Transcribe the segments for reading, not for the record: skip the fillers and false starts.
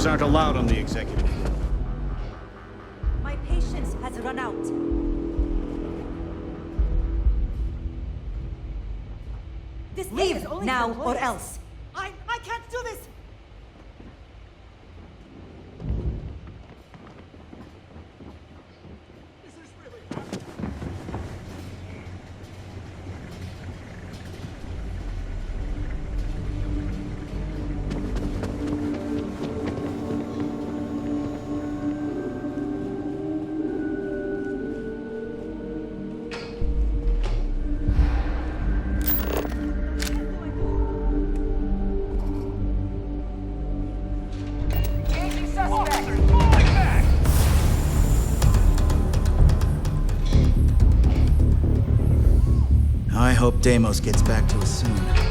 Minors aren't allowed on the executive. My patience has run out. This leave now or else. I can't do this! I hope Deimos gets back to us soon.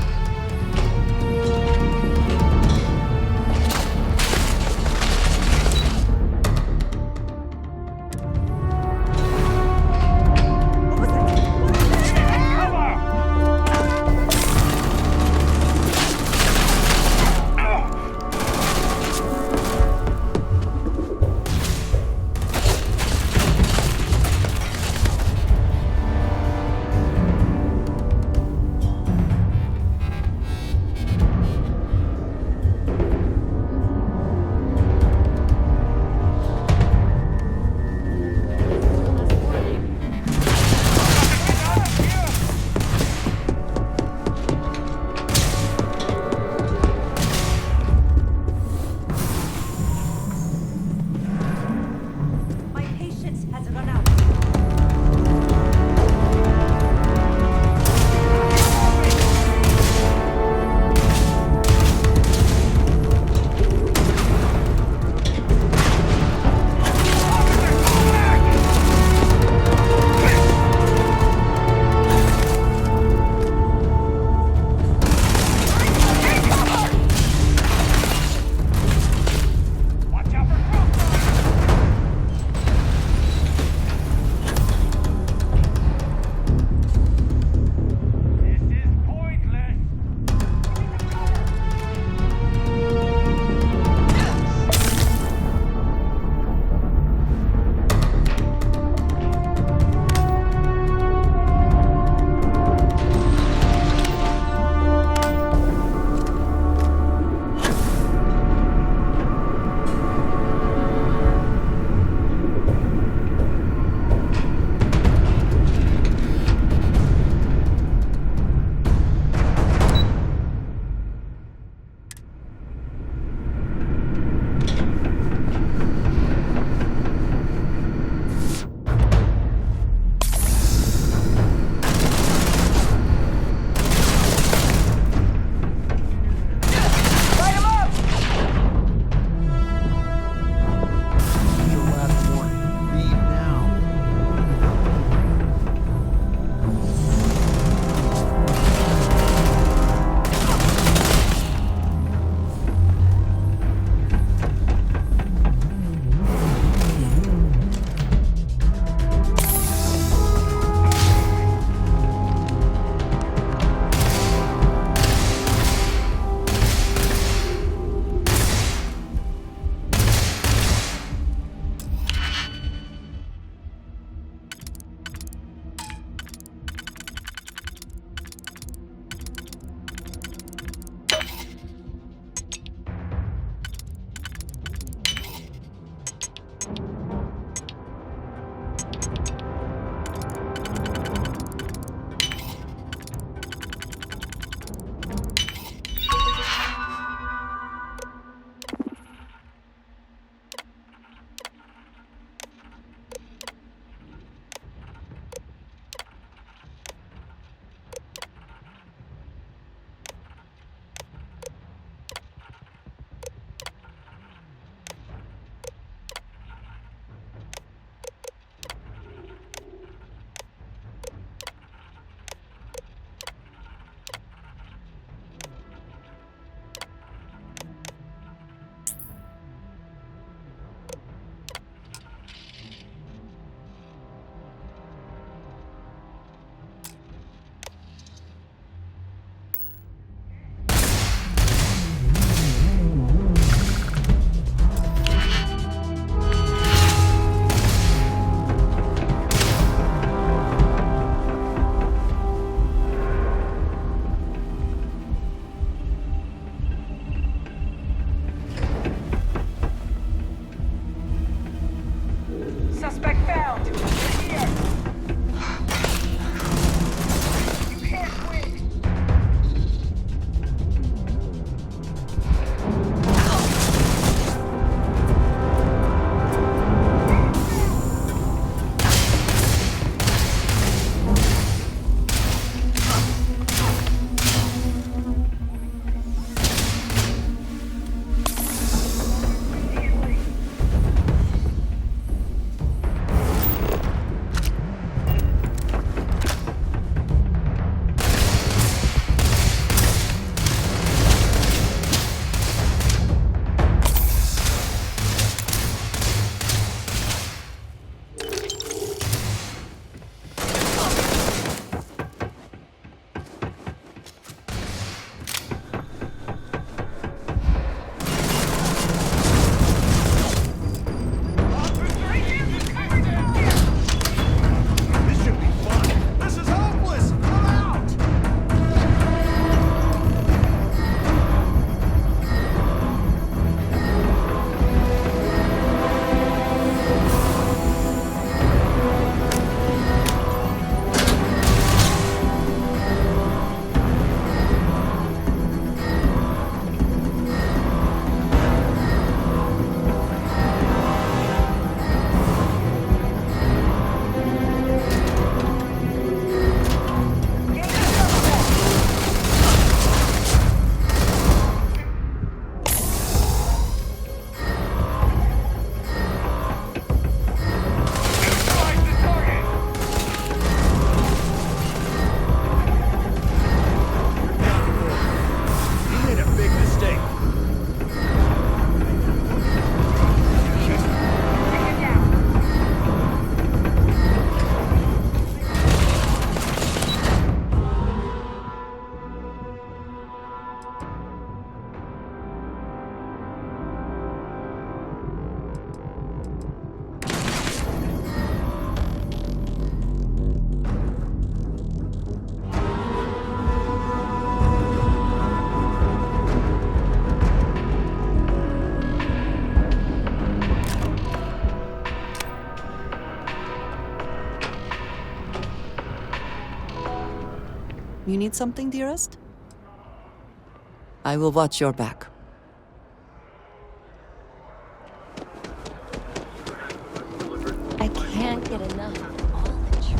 need something, dearest? I will watch your back. I can't get enough of all the trees.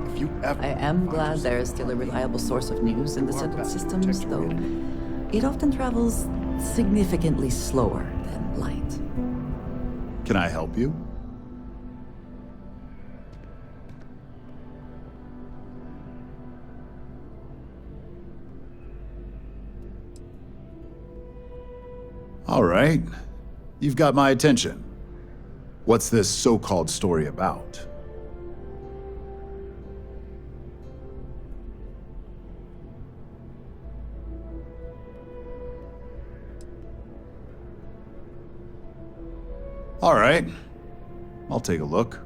If you ever I am find glad yourself there is still a reliable source of news in the you are settled best to systems, protect your though identity. it often travels significantly slower than light. Can I help you? All right. You've got my attention. What's this so-called story about? All right. I'll take a look.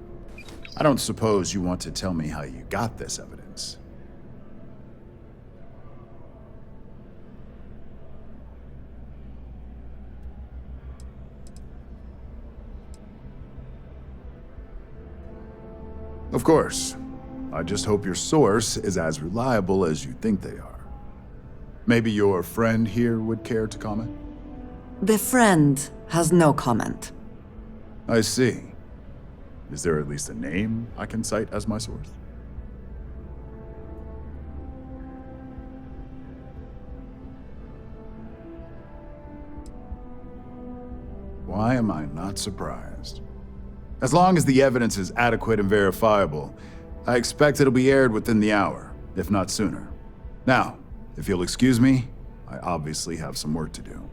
I don't suppose you want to tell me how you got this evidence. Of course. I just hope your source is as reliable as you think they are. Maybe your friend here would care to comment? The friend has no comment. I see. Is there at least a name I can cite as my source? Why am I not surprised? As long as the evidence is adequate and verifiable, I expect it'll be aired within the hour, if not sooner. Now, if you'll excuse me, I obviously have some work to do.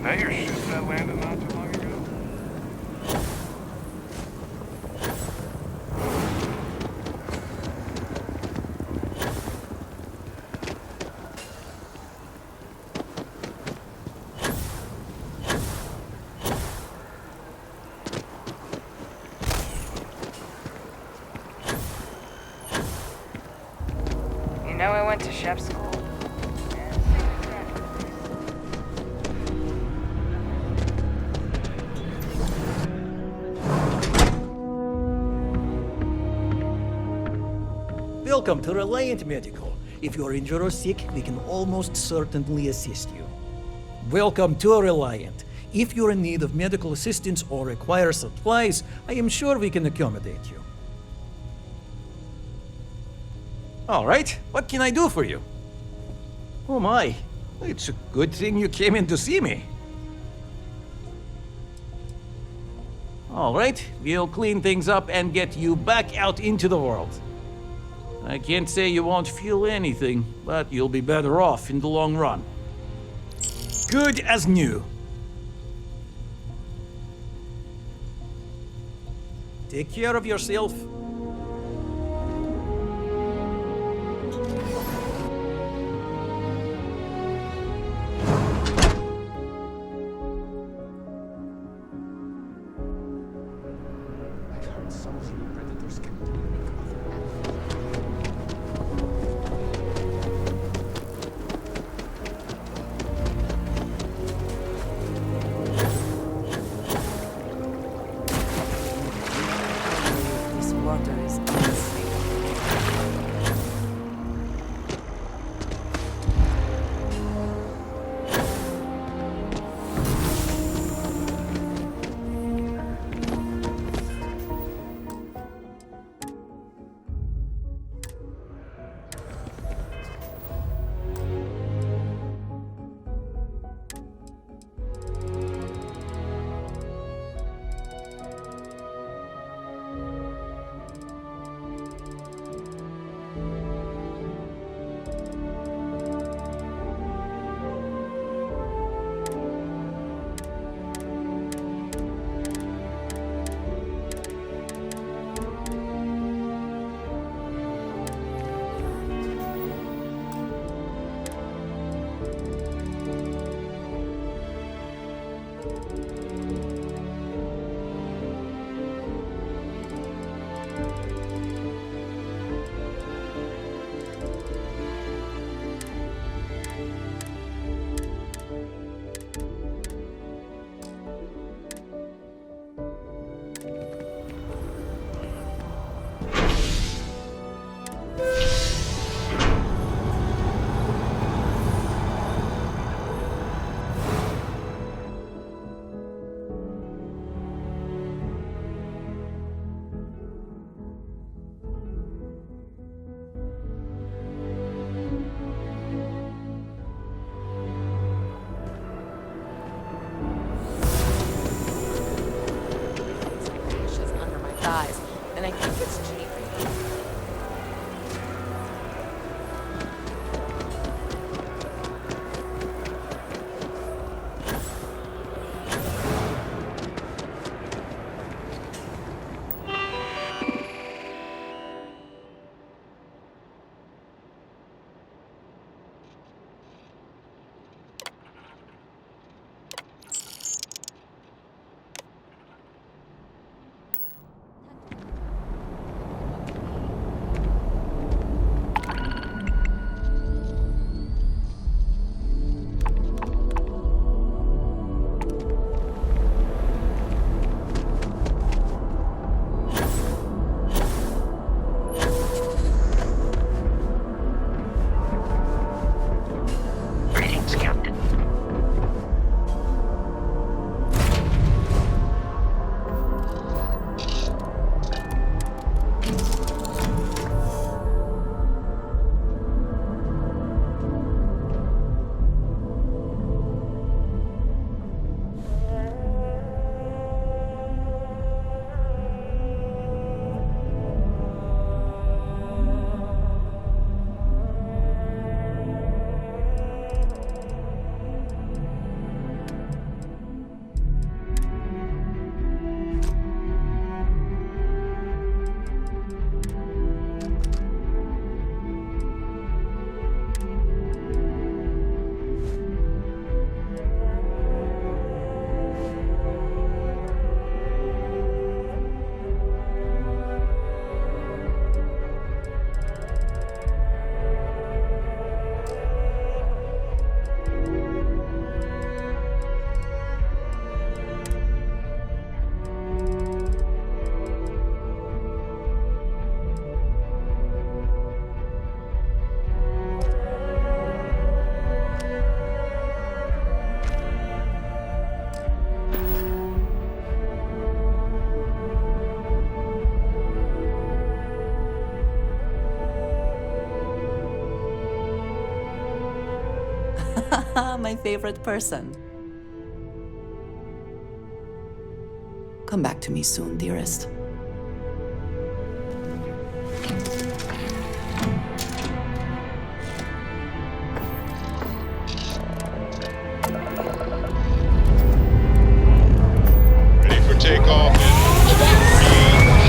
Now your ship that landed not too long ago? You know I went to chef school. Welcome to Reliant Medical. If you're injured or sick, we can almost certainly assist you. Welcome to Reliant. If you're in need of medical assistance or require supplies, I am sure we can accommodate you. All right, what can I do for you? Oh my, it's a good thing you came in to see me. All right, we'll clean things up and get you back out into the world. I can't say you won't feel anything, but you'll be better off in the long run. Good as new. Take care of yourself. This water is unsafe. Ashes under my thighs, and I think it's cheap. My favorite person. Come back to me soon, dearest. Ready for takeoff in 3,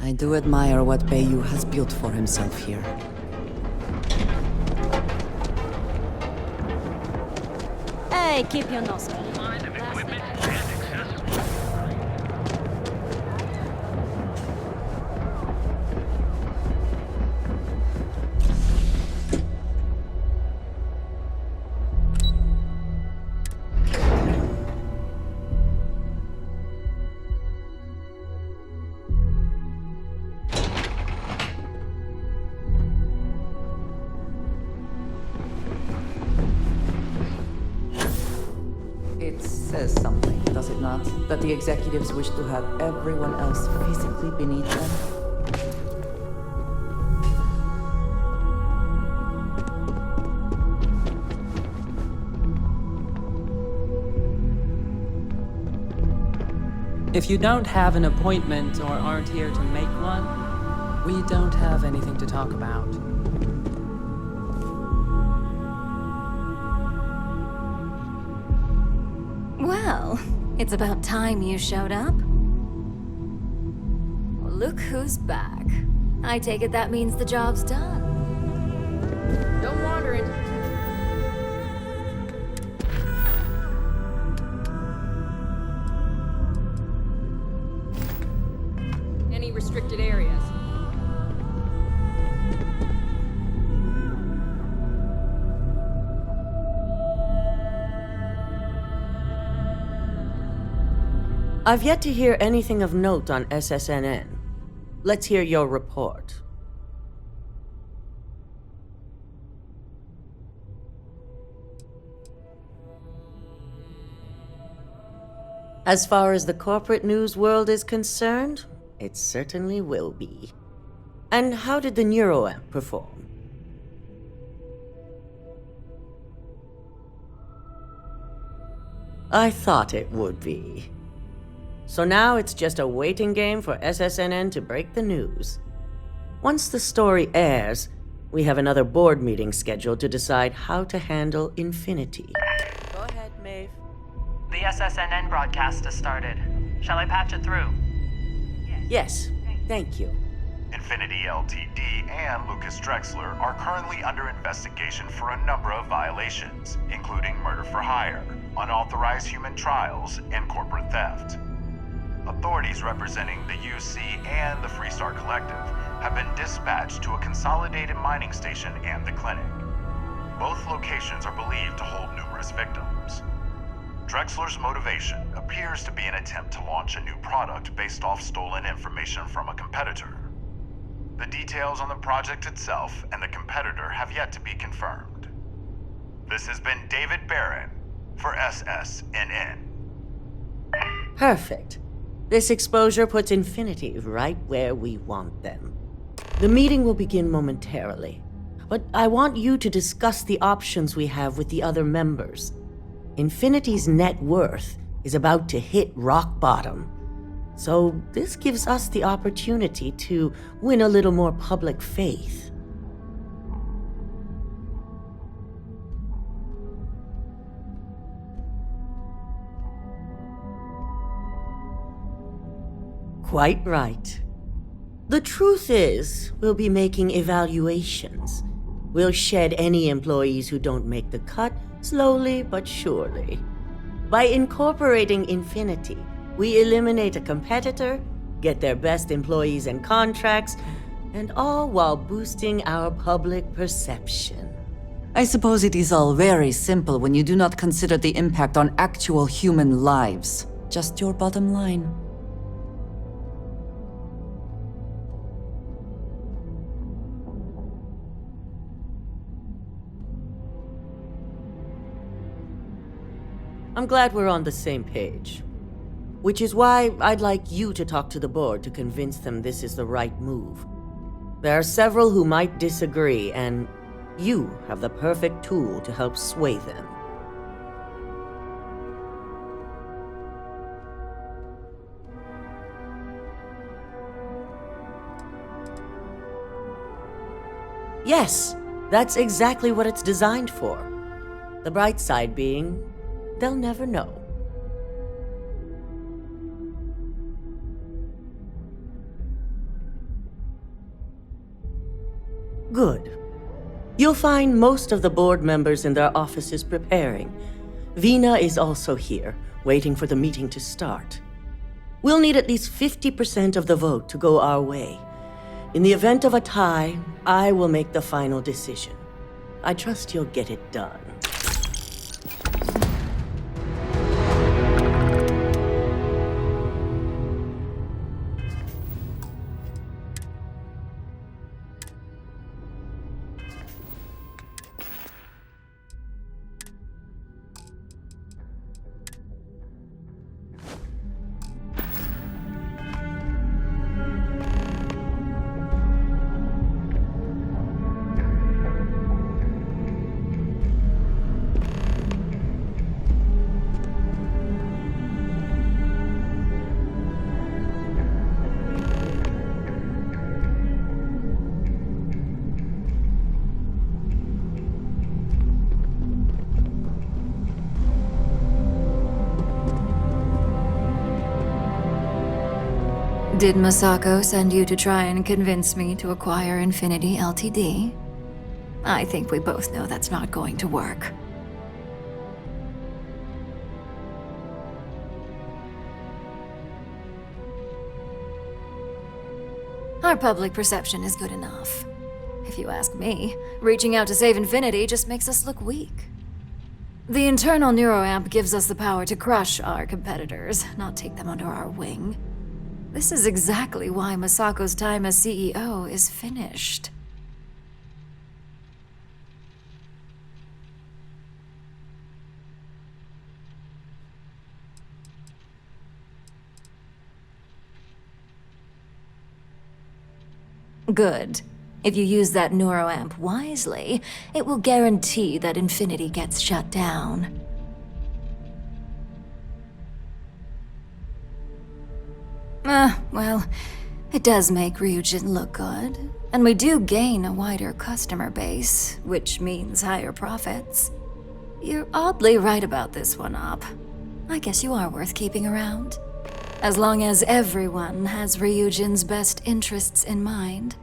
I do admire what Bayou has built for himself here. Hey, keep your nose clean. It says something, does it not? That the executives wish to have everyone else physically beneath them? If you don't have an appointment or aren't here to make one, we don't have anything to talk about. Well, it's about time you showed up. Well, look who's back. I take it that means the job's done. Don't wander it. Any restricted areas? I've yet to hear anything of note on SSNN. Let's hear your report. As far as the corporate news world is concerned, it certainly will be. And how did the NeuroAmp perform? I thought it would be. So now it's just a waiting game for SSNN to break the news. Once the story airs, we have another board meeting scheduled to decide how to handle Infinity. Go ahead, Maeve. The SSNN broadcast has started. Shall I patch it through? Yes, thank you. Infinity Ltd. and Lucas Drexler are currently under investigation for a number of violations, including murder for hire, unauthorized human trials, and corporate theft. Authorities representing the UC and the Freestar Collective have been dispatched to a consolidated mining station and the clinic. Both locations are believed to hold numerous victims. Drexler's motivation appears to be an attempt to launch a new product based off stolen information from a competitor. The details on the project itself and the competitor have yet to be confirmed. This has been David Barron for SSNN. Perfect. This exposure puts Infinity right where we want them. The meeting will begin momentarily, but I want you to discuss the options we have with the other members. Infinity's net worth is about to hit rock bottom, so this gives us the opportunity to win a little more public faith. Quite right. The truth is, we'll be making evaluations. We'll shed any employees who don't make the cut, slowly but surely. By incorporating Infinity, we eliminate a competitor, get their best employees and contracts, and all while boosting our public perception. I suppose it is all very simple when you do not consider the impact on actual human lives. Just your bottom line. I'm glad we're on the same page. Which is why I'd like you to talk to the board to convince them this is the right move. There are several who might disagree, and you have the perfect tool to help sway them. Yes, that's exactly what it's designed for. The bright side being, they'll never know. Good. You'll find most of the board members in their offices preparing. Vina is also here, waiting for the meeting to start. We'll need at least 50% of the vote to go our way. In the event of a tie, I will make the final decision. I trust you'll get it done. Did Masako send you to try and convince me to acquire Infinity Ltd? I think we both know that's not going to work. Our public perception is good enough. If you ask me, reaching out to save Infinity just makes us look weak. The internal neuroamp gives us the power to crush our competitors, not take them under our wing. This is exactly why Masako's time as CEO is finished. Good. If you use that neuroamp wisely, it will guarantee that Infinity gets shut down. Well, it does make Ryujin look good, and we do gain a wider customer base, which means higher profits. You're oddly right about this one, Op. I guess you are worth keeping around. As long as everyone has Ryujin's best interests in mind,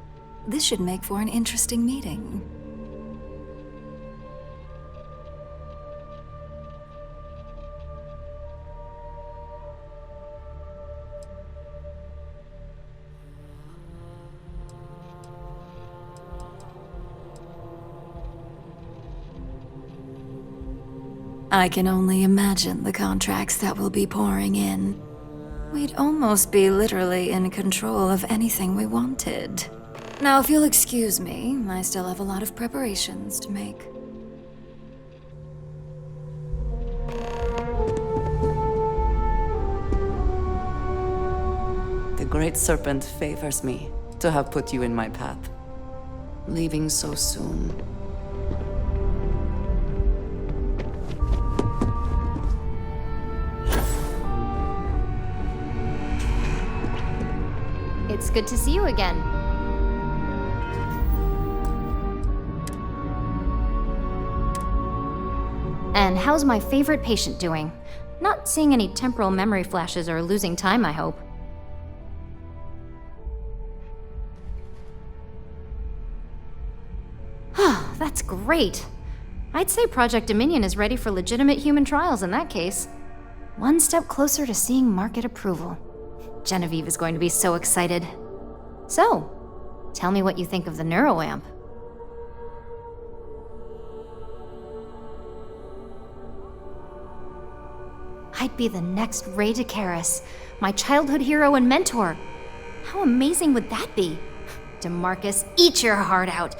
this should make for an interesting meeting. I can only imagine the contracts that will be pouring in. We'd almost be literally in control of anything we wanted. Now, if you'll excuse me, I still have a lot of preparations to make. The Great Serpent favors me to have put you in my path. Leaving so soon. It's good to see you again. And how's my favorite patient doing? Not seeing any temporal memory flashes or losing time, I hope. That's great. I'd say Project Dominion is ready for legitimate human trials in that case. One step closer to seeing market approval. Genevieve is going to be so excited. So, tell me what you think of the neuroamp. I'd be the next Ray DeCaris, my childhood hero and mentor. How amazing would that be? DeMarcus, eat your heart out.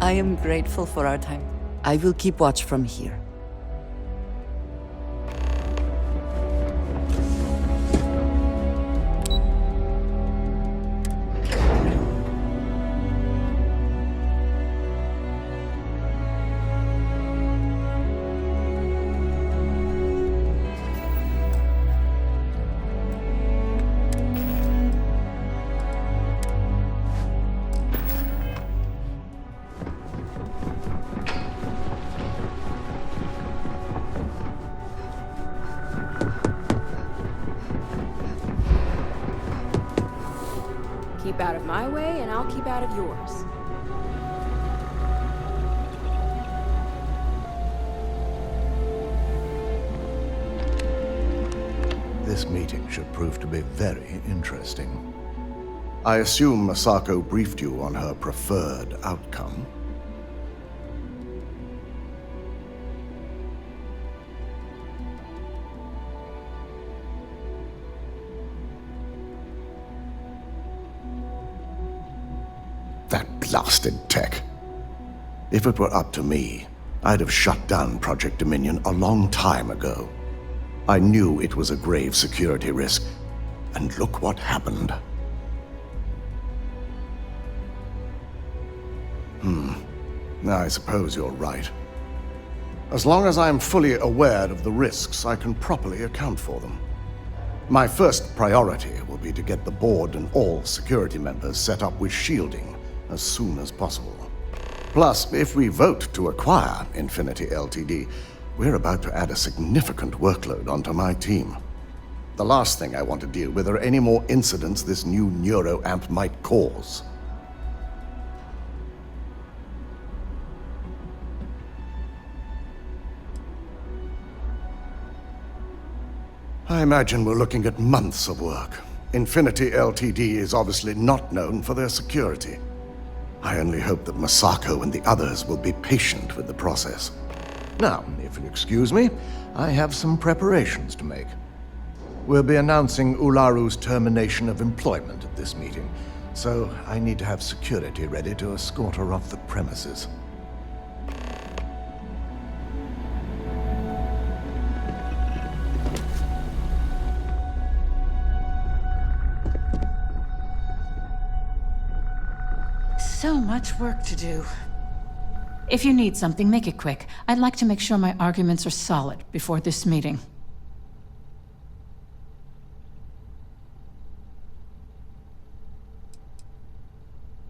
I am grateful for our time. I will keep watch from here. Keep out of my way, and I'll keep out of yours. This meeting should prove to be very interesting. I assume Masako briefed you on her preferred outcome. That blasted tech. If it were up to me, I'd have shut down Project Dominion a long time ago. I knew it was a grave security risk, and look what happened. I suppose you're right. As long as I'm fully aware of the risks, I can properly account for them. My first priority will be to get the board and all security members set up with shielding as soon as possible. Plus, if we vote to acquire Infinity Ltd., we're about to add a significant workload onto my team. The last thing I want to deal with are any more incidents this new neuroamp might cause. I imagine we're looking at months of work. Infinity Ltd. is obviously not known for their security. I only hope that Masako and the others will be patient with the process. Now, if you'll excuse me, I have some preparations to make. We'll be announcing Ularu's termination of employment at this meeting, so I need to have security ready to escort her off the premises. So much work to do. If you need something, make it quick. I'd like to make sure my arguments are solid before this meeting.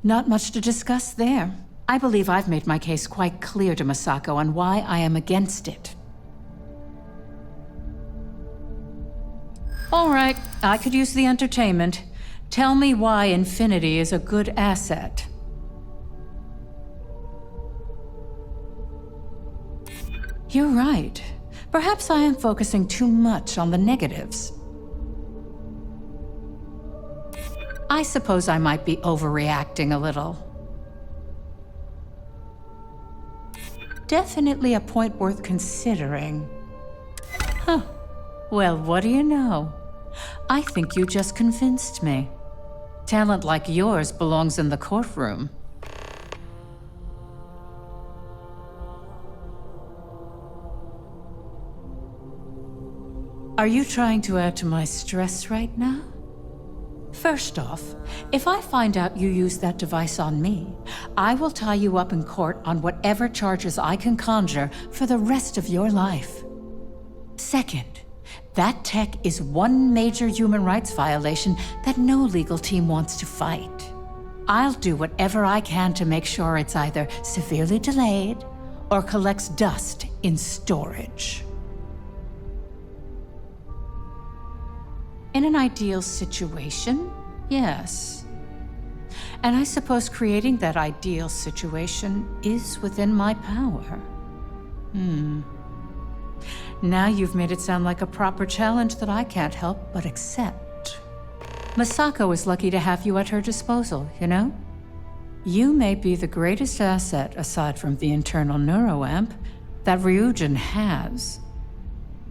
Not much to discuss there. I believe I've made my case quite clear to Masako on why I am against it. All right, I could use the entertainment. Tell me why Infinity is a good asset. You're right. Perhaps I am focusing too much on the negatives. I suppose I might be overreacting a little. Definitely a point worth considering. Huh. Well, what do you know? I think you just convinced me. Talent like yours belongs in the courtroom. Are you trying to add to my stress right now? First off, if I find out you used that device on me, I will tie you up in court on whatever charges I can conjure for the rest of your life. Second, that tech is one major human rights violation that no legal team wants to fight. I'll do whatever I can to make sure it's either severely delayed or collects dust in storage. In an ideal situation, yes. And I suppose creating that ideal situation is within my power. Now you've made it sound like a proper challenge that I can't help but accept. Masako is lucky to have you at her disposal, you know? You may be the greatest asset, aside from the internal neuroamp, that Ryujin has.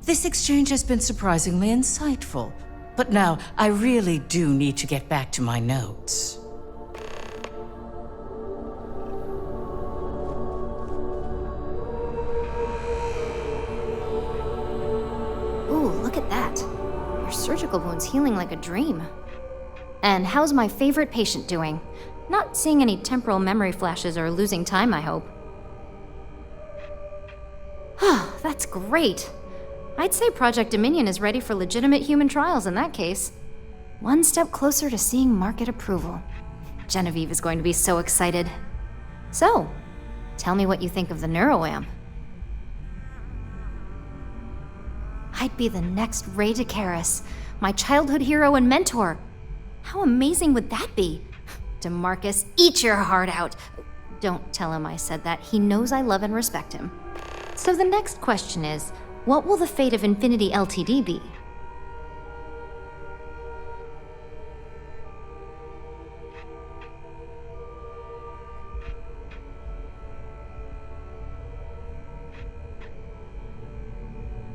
This exchange has been surprisingly insightful. But now, I really do need to get back to my notes. surgical wounds healing like a dream. And how's my favorite patient doing? Not seeing any temporal memory flashes or losing time, I hope. That's great. I'd say Project Dominion is ready for legitimate human trials in that case. One step closer to seeing market approval. Genevieve is going to be so excited. So, tell me what you think of the NeuroAmp. I'd be the next Ray DeCaris, my childhood hero and mentor. How amazing would that be? DeMarcus, eat your heart out. Don't tell him I said that. He knows I love and respect him. So the next question is, what will the fate of Infinity Ltd be?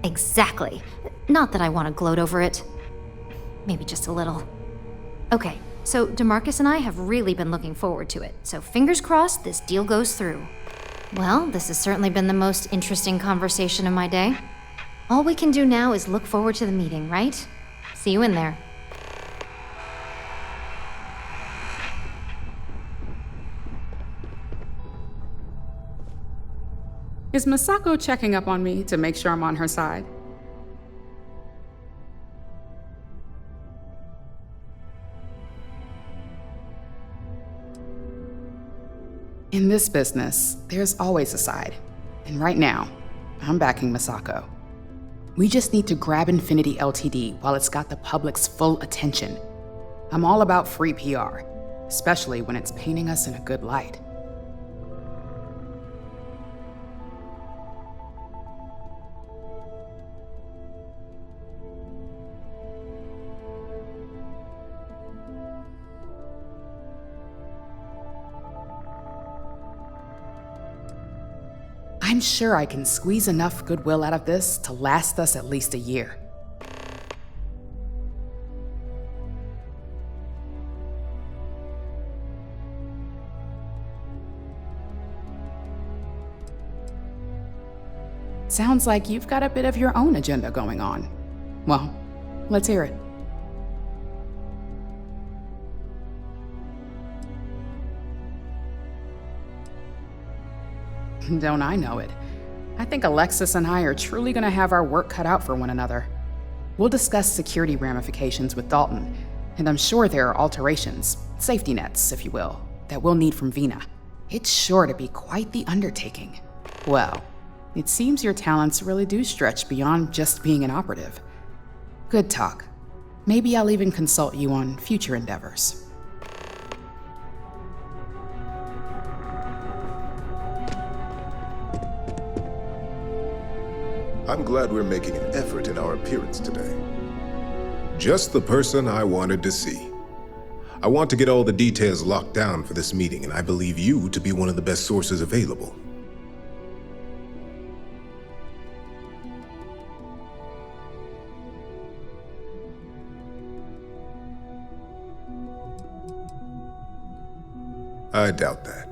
Exactly. Not that I want to gloat over it. Maybe just a little. Okay, so DeMarcus and I have really been looking forward to it, so fingers crossed this deal goes through. Well, this has certainly been the most interesting conversation of my day. All we can do now is look forward to the meeting, right? See you in there. Is Masako checking up on me to make sure I'm on her side? In this business, there's always a side. And right now, I'm backing Masako. We just need to grab Infinity Ltd while it's got the public's full attention. I'm all about free PR, especially when it's painting us in a good light. I'm sure I can squeeze enough goodwill out of this to last us at least a year. Sounds like you've got a bit of your own agenda going on. Well, let's hear it. Don't I know it? I think Alexis and I are truly going to have our work cut out for one another. We'll discuss security ramifications with Dalton, and I'm sure there are alterations, safety nets, if you will, that we'll need from Vina. It's sure to be quite the undertaking. Well, it seems your talents really do stretch beyond just being an operative. Good talk. Maybe I'll even consult you on future endeavors. I'm glad we're making an effort in our appearance today. Just the person I wanted to see. I want to get all the details locked down for this meeting, and I believe you to be one of the best sources available. I doubt that.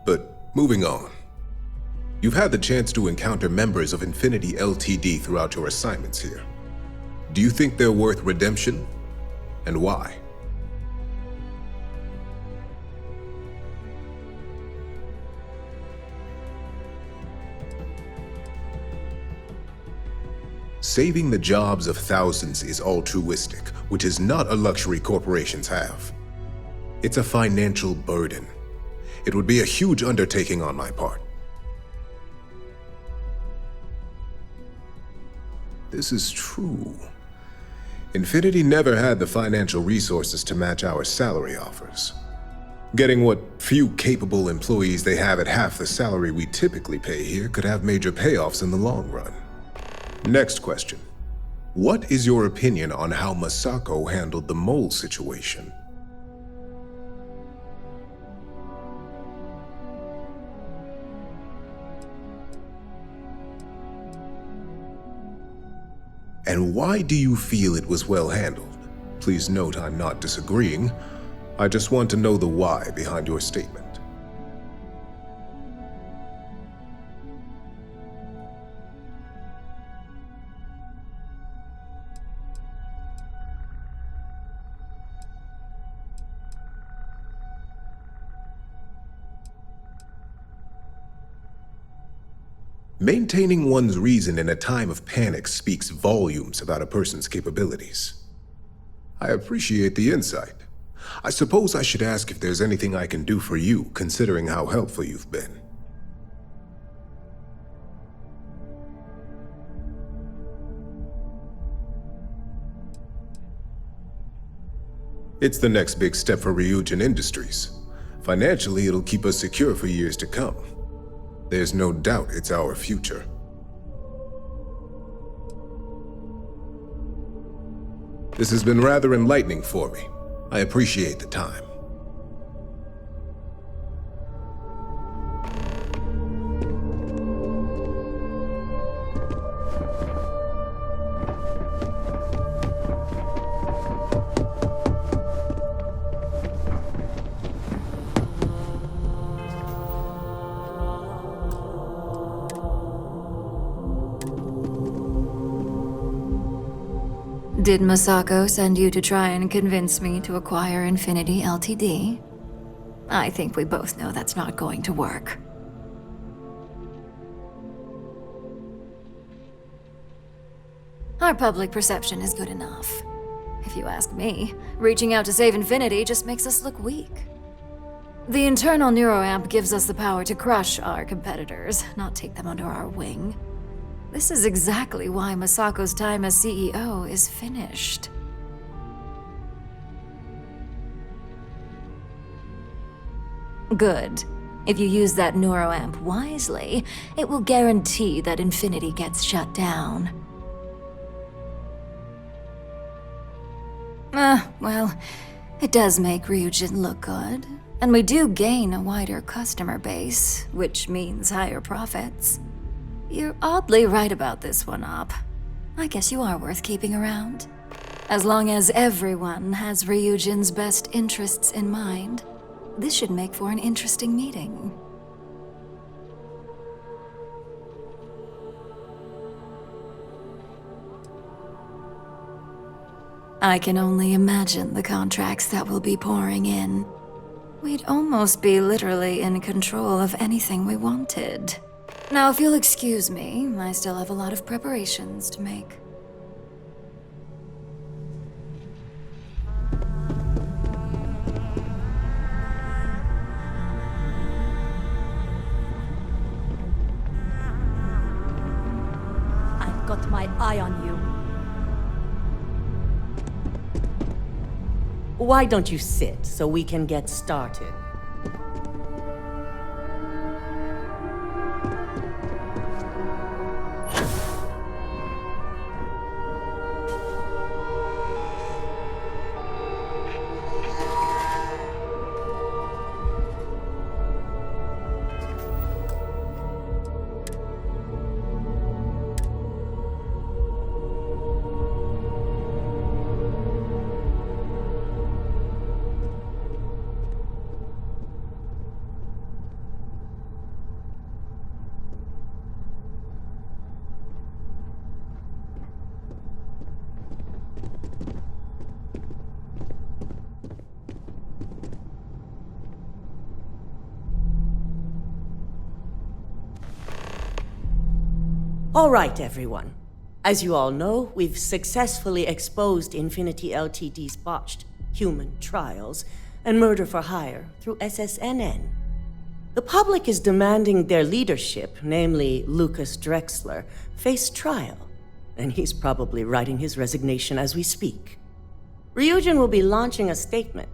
But moving on. You've had the chance to encounter members of Infinity Ltd throughout your assignments here. Do you think they're worth redemption? And why? Saving the jobs of thousands is altruistic, which is not a luxury corporations have. It's a financial burden. It would be a huge undertaking on my part. This is true. Infinity never had the financial resources to match our salary offers. Getting what few capable employees they have at half the salary we typically pay here could have major payoffs in the long run. Next question. What is your opinion on how Masako handled the mole situation? And why do you feel it was well handled? Please note I'm not disagreeing. I just want to know the why behind your statement. Maintaining one's reason in a time of panic speaks volumes about a person's capabilities. I appreciate the insight. I suppose I should ask if there's anything I can do for you, considering how helpful you've been. It's the next big step for Ryujin Industries. Financially, it'll keep us secure for years to come. There's no doubt it's our future. This has been rather enlightening for me. I appreciate the time. Did Masako send you to try and convince me to acquire Infinity Ltd? I think we both know that's not going to work. Our public perception is good enough. If you ask me, reaching out to save Infinity just makes us look weak. The internal neuroamp gives us the power to crush our competitors, not take them under our wing. This is exactly why Masako's time as CEO is finished. Good. If you use that neuroamp wisely, it will guarantee that Infinity gets shut down. Well, it does make Ryujin look good. And we do gain a wider customer base, which means higher profits. You're oddly right about this one, Op. I guess you are worth keeping around. As long as everyone has Ryujin's best interests in mind, this should make for an interesting meeting. I can only imagine the contracts that will be pouring in. We'd almost be literally in control of anything we wanted. Now, if you'll excuse me, I still have a lot of preparations to make. I've got my eye on you. Why don't you sit so we can get started? All right, everyone. As you all know, we've successfully exposed Infinity Ltd's botched human trials and murder for hire through SSNN. The public is demanding their leadership, namely Lucas Drexler, face trial, and he's probably writing his resignation as we speak. Ryujin will be launching a statement,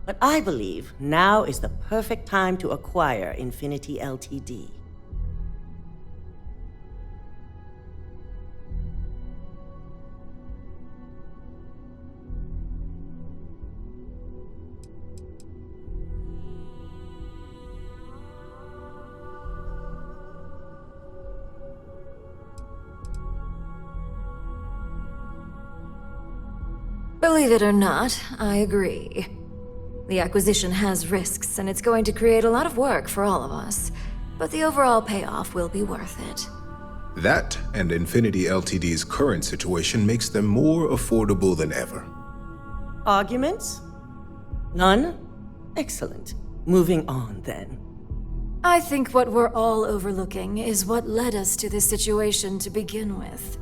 but I believe now is the perfect time to acquire Infinity Ltd. Believe it or not, I agree. The acquisition has risks, and it's going to create a lot of work for all of us. But the overall payoff will be worth it. That and Infinity Ltd's current situation makes them more affordable than ever. Arguments? None? Excellent. Moving on, then. I think what we're all overlooking is what led us to this situation to begin with.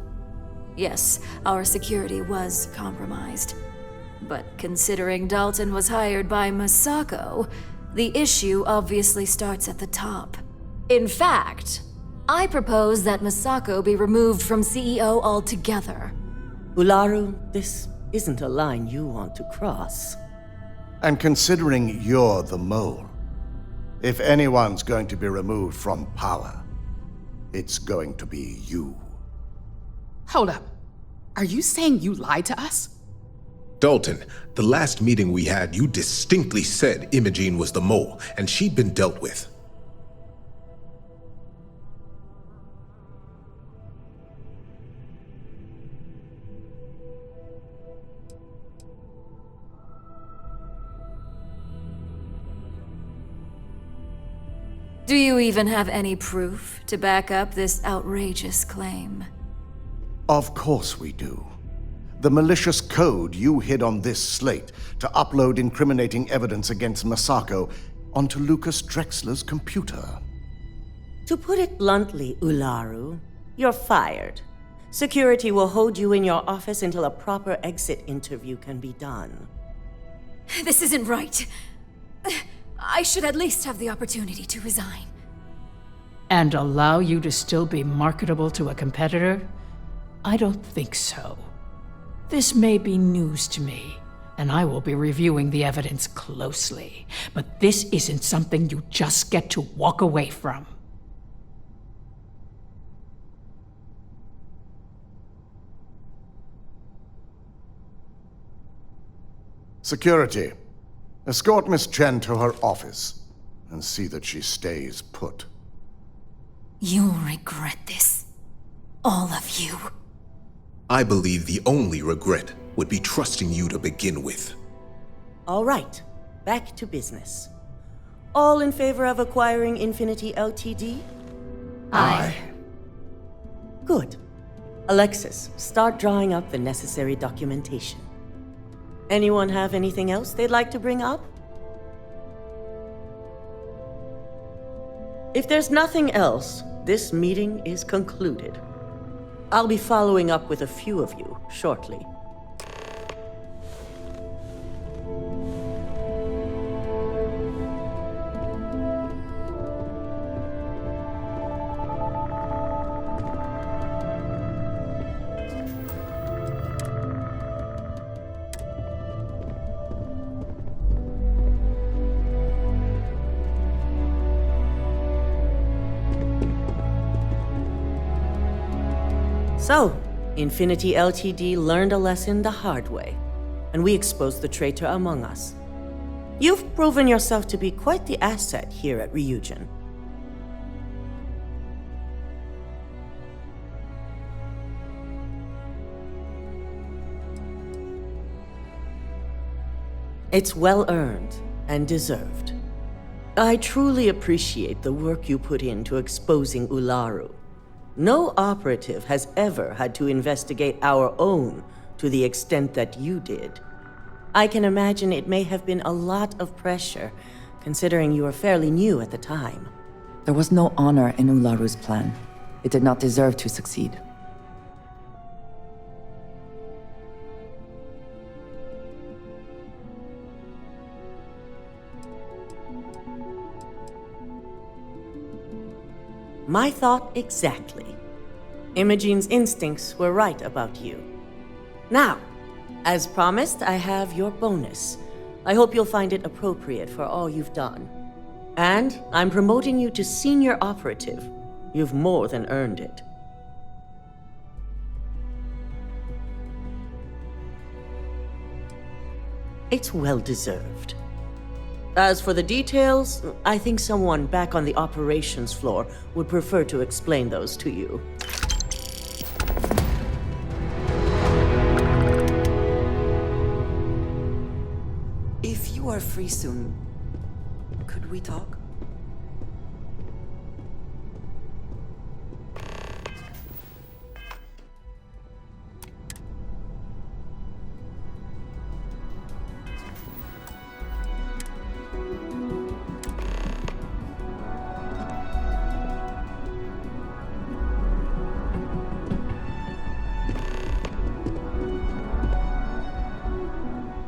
Yes, our security was compromised. But considering Dalton was hired by Masako, the issue obviously starts at the top. In fact, I propose that Masako be removed from CEO altogether. Ularu, this isn't a line you want to cross. And considering you're the mole, if anyone's going to be removed from power, it's going to be you. Hold up. Are you saying you lied to us? Dalton, the last meeting we had, you distinctly said Imogene was the mole, and she'd been dealt with. Do you even have any proof to back up this outrageous claim? Of course we do. The malicious code you hid on this slate to upload incriminating evidence against Masako onto Lucas Drexler's computer. To put it bluntly, Ularu, you're fired. Security will hold you in your office until a proper exit interview can be done. This isn't right. I should at least have the opportunity to resign. And allow you to still be marketable to a competitor? I don't think so. This may be news to me, and I will be reviewing the evidence closely. But this isn't something you just get to walk away from. Security, escort Miss Chen to her office and see that she stays put. You'll regret this. All of you. I believe the only regret would be trusting you to begin with. All right, back to business. All in favor of acquiring Infinity Ltd? Aye. Good. Alexis, start drawing up the necessary documentation. Anyone have anything else they'd like to bring up? If there's nothing else, this meeting is concluded. I'll be following up with a few of you shortly. So, Infinity Ltd learned a lesson the hard way, and we exposed the traitor among us. You've proven yourself to be quite the asset here at Ryujin. It's well earned and deserved. I truly appreciate the work you put into exposing Ularu. No operative has ever had to investigate our own to the extent that you did. I can imagine it may have been a lot of pressure, considering you were fairly new at the time. There was no honor in Ularu's plan. It did not deserve to succeed. My thought exactly. Imogene's instincts were right about you. Now, as promised, I have your bonus. I hope you'll find it appropriate for all you've done. And I'm promoting you to senior operative. You've more than earned it. It's well deserved. As for the details, I think someone back on the operations floor would prefer to explain those to you. If you are free soon, could we talk?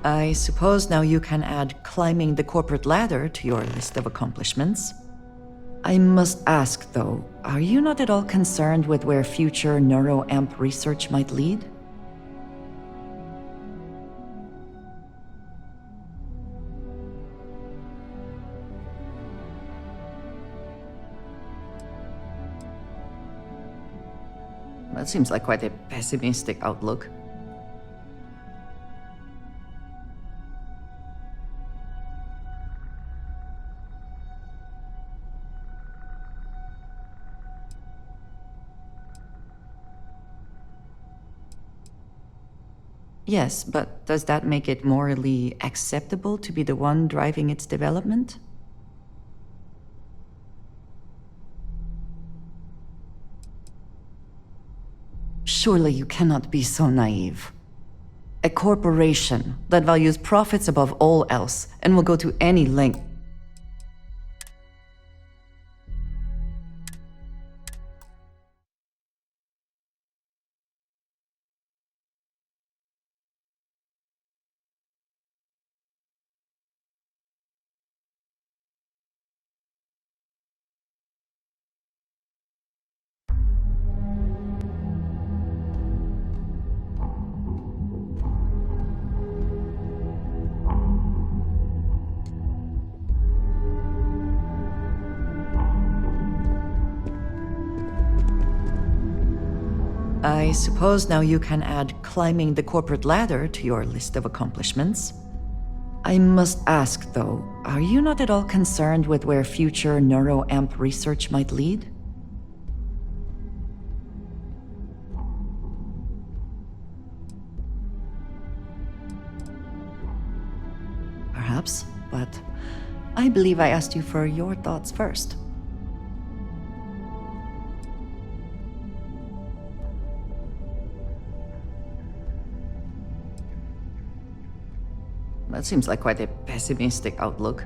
I suppose now you can add climbing the corporate ladder to your list of accomplishments. I must ask, though, are you not at all concerned with where future neuroamp research might lead? That seems like quite a pessimistic outlook. Yes, but does that make it morally acceptable to be the one driving its development? Surely you cannot be so naive. A corporation that values profits above all else and will go to any length. I suppose now you can add climbing the corporate ladder to your list of accomplishments. I must ask, though, are you not at all concerned with where future neuroamp research might lead? Perhaps, but I believe I asked you for your thoughts first. That seems like quite a pessimistic outlook.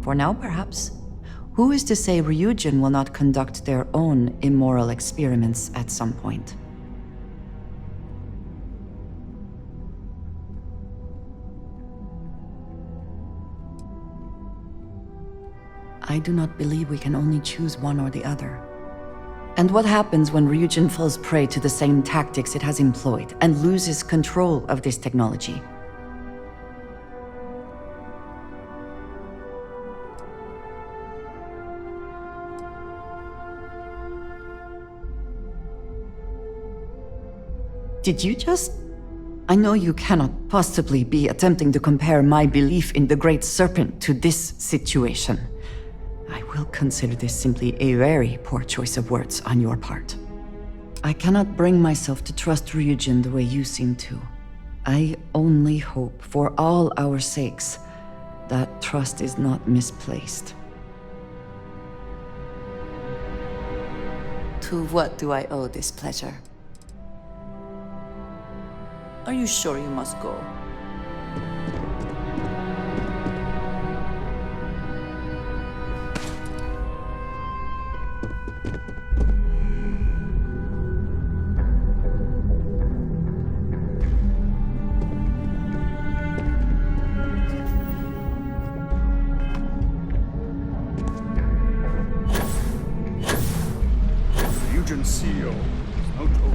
For now, perhaps. Who is to say Ryujin will not conduct their own immoral experiments at some point? I do not believe we can only choose one or the other. And what happens when Ryujin falls prey to the same tactics it has employed and loses control of this technology? Did you just... I know you cannot possibly be attempting to compare my belief in the Great Serpent to this situation. I will consider this simply a very poor choice of words on your part. I cannot bring myself to trust Ryujin the way you seem to. I only hope, for all our sakes, that trust is not misplaced. To what do I owe this pleasure? Are you sure you must go? Ryujin CEO. No total.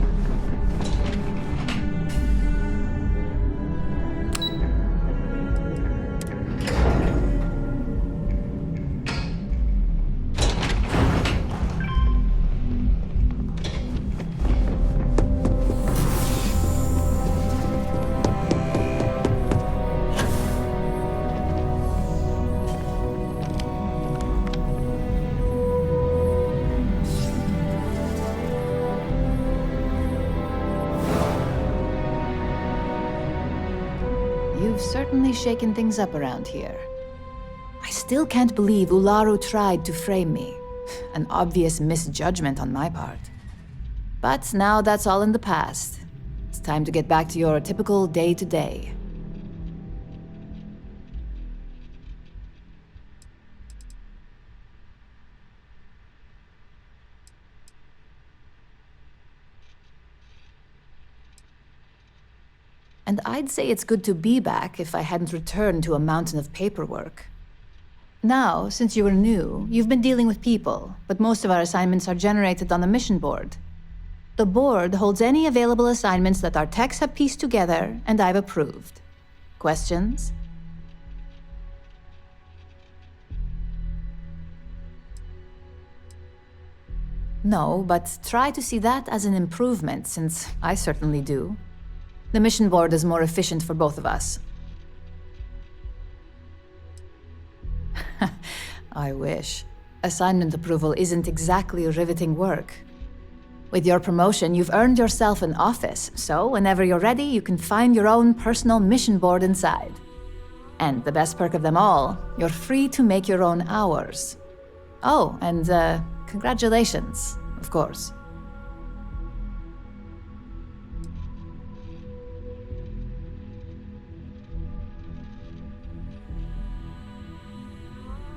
You've certainly shaken things up around here. I still can't believe Ularu tried to frame me. An obvious misjudgment on my part. But now that's all in the past. It's time to get back to your typical day-to-day. I'd say it's good to be back if I hadn't returned to a mountain of paperwork. Now, since you were new, you've been dealing with people, but most of our assignments are generated on the mission board. The board holds any available assignments that our techs have pieced together, and I've approved. Questions? No, but try to see that as an improvement, since I certainly do. The mission board is more efficient for both of us. I wish. Assignment approval isn't exactly riveting work. With your promotion, you've earned yourself an office, so whenever you're ready, you can find your own personal mission board inside. And the best perk of them all, you're free to make your own hours. Oh, and congratulations, of course.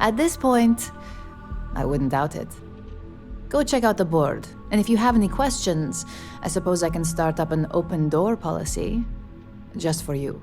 At this point, I wouldn't doubt it. Go check out the board, and if you have any questions, I suppose I can start up an open door policy. Just for you.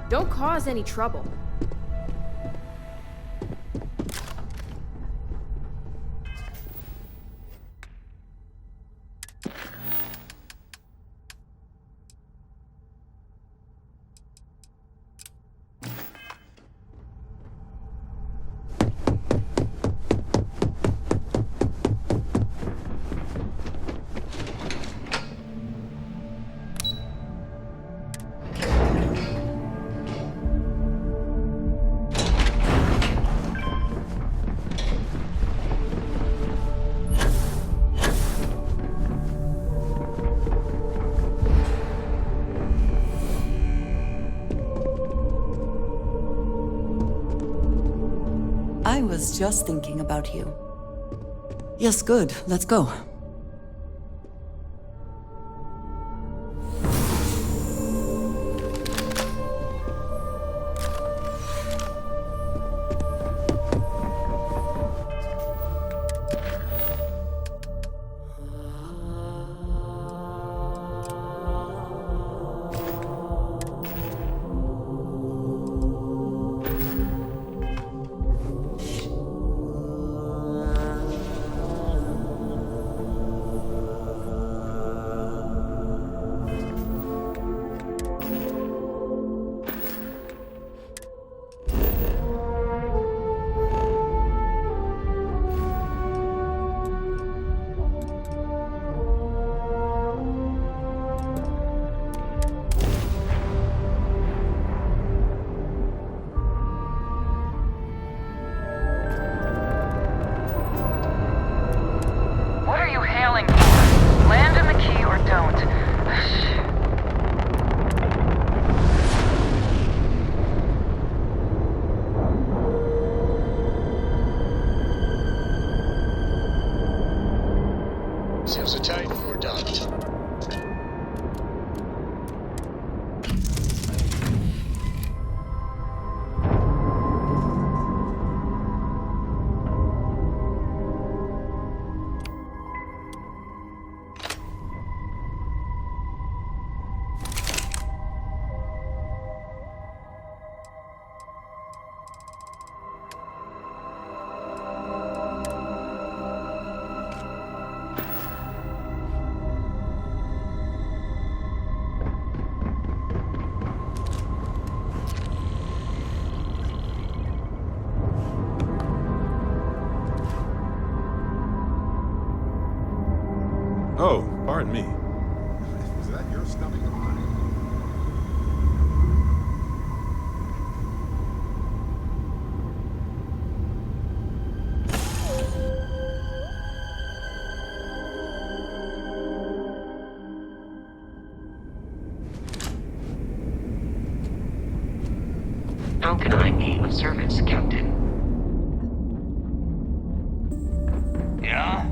Don't cause any trouble. I was just thinking about you. Yes, good. Let's go. Oh, pardon me. Is that your stomach or mine? How can I be of service, Captain? Yeah?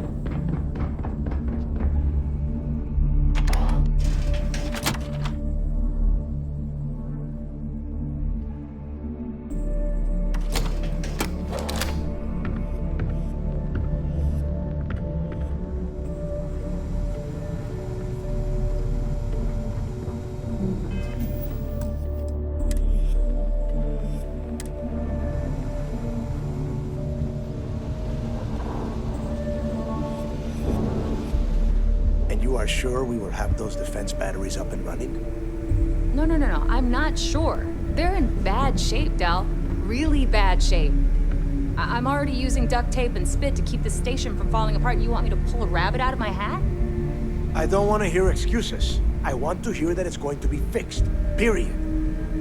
You are sure we will have those defense batteries up and running? No, I'm not sure. They're in bad shape, Dal. Really bad shape. I'm already using duct tape and spit to keep the station from falling apart, and you want me to pull a rabbit out of my hat? I don't want to hear excuses. I want to hear that it's going to be fixed. Period.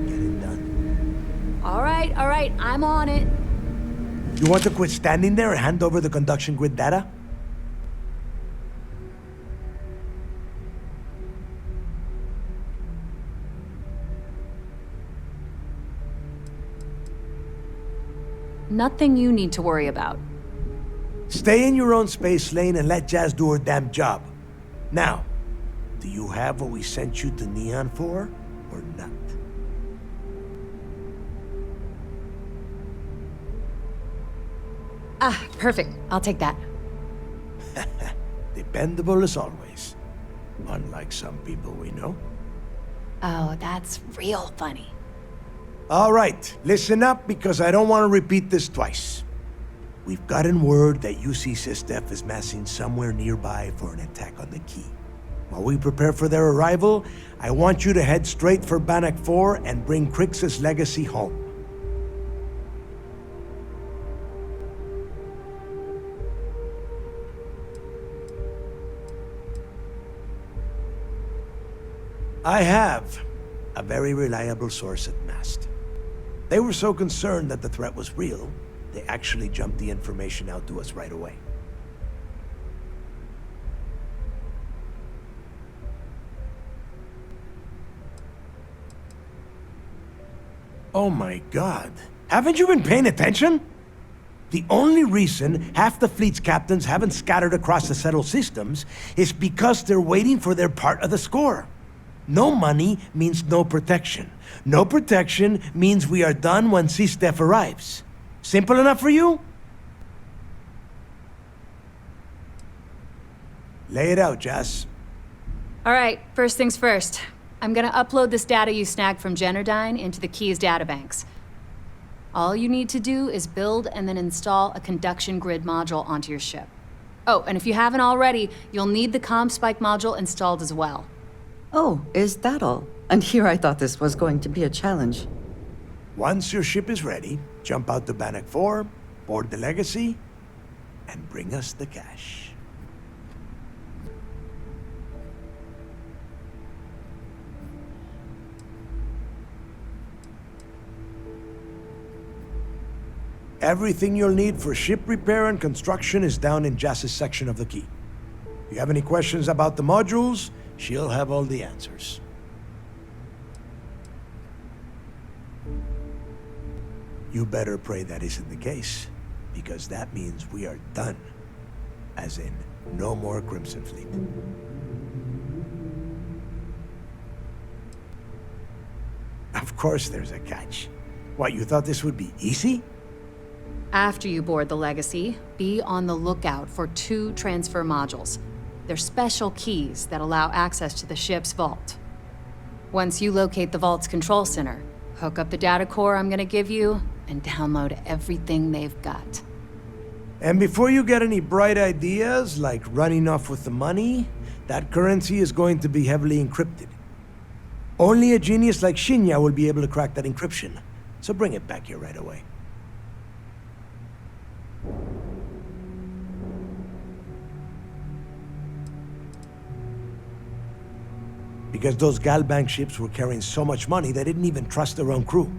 Get it done. All right, I'm on it. You want to quit standing there and hand over the conduction grid data? Nothing you need to worry about. Stay in your own space lane and let Jazz do her damn job. Now, do you have what we sent you to Neon for, or not? Ah, perfect. I'll take that. Dependable as always. Unlike some people we know. Oh, that's real funny. All right, listen up because I don't want to repeat this twice. We've gotten word that UC Systef is massing somewhere nearby for an attack on the key. While we prepare for their arrival, I want you to head straight for Bannock 4 and bring Crix's legacy home. I have a very reliable source at Mast. They were so concerned that the threat was real, they actually jumped the information out to us right away. Oh my God. Haven't you been paying attention? The only reason half the fleet's captains haven't scattered across the settled systems is because they're waiting for their part of the score. No money means no protection. No protection means we are done when Systef arrives. Simple enough for you? Lay it out, Jess. All right, first things first. I'm gonna upload this data you snagged from Generdyne into the Keys databanks. All you need to do is build and then install a conduction grid module onto your ship. Oh, and if you haven't already, you'll need the CommSpike module installed as well. Oh, is that all? And here I thought this was going to be a challenge. Once your ship is ready, jump out to Bannock 4, board the Legacy, and bring us the cash. Everything you'll need for ship repair and construction is down in Jass's section of the key. If you have any questions about the modules, she'll have all the answers. You better pray that isn't the case, because that means we are done. As in, no more Crimson Fleet. course there's a catch. What, you thought this would be easy? After you board the Legacy, be on the lookout for 2 transfer modules. They're special keys that allow access to the ship's vault. Once you locate the vault's control center, hook up the data core I'm gonna give you, and download everything they've got. And before you get any bright ideas, like running off with the money, that currency is going to be heavily encrypted. Only a genius like Shinya will be able to crack that encryption, so bring it back here right away. Because those Galbank ships were carrying so much money, they didn't even trust their own crew.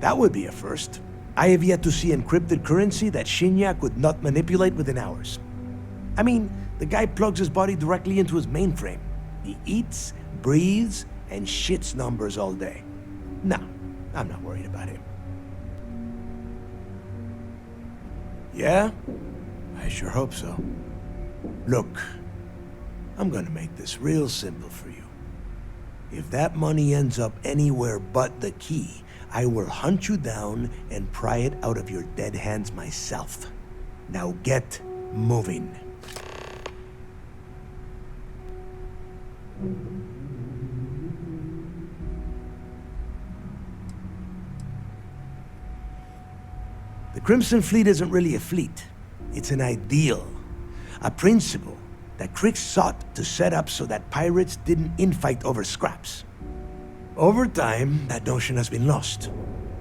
That would be a first. I have yet to see encrypted currency that Shinya could not manipulate within hours. I mean, the guy plugs his body directly into his mainframe. He eats, breathes, and shits numbers all day. No, I'm not worried about him. Yeah? I sure hope so. Look, I'm gonna make this real simple for you. If that money ends up anywhere but the key, I will hunt you down and pry it out of your dead hands myself. Now get moving. The Crimson Fleet isn't really a fleet. It's an ideal. A principle that Krix sought to set up so that pirates didn't infight over scraps. Over time, that notion has been lost.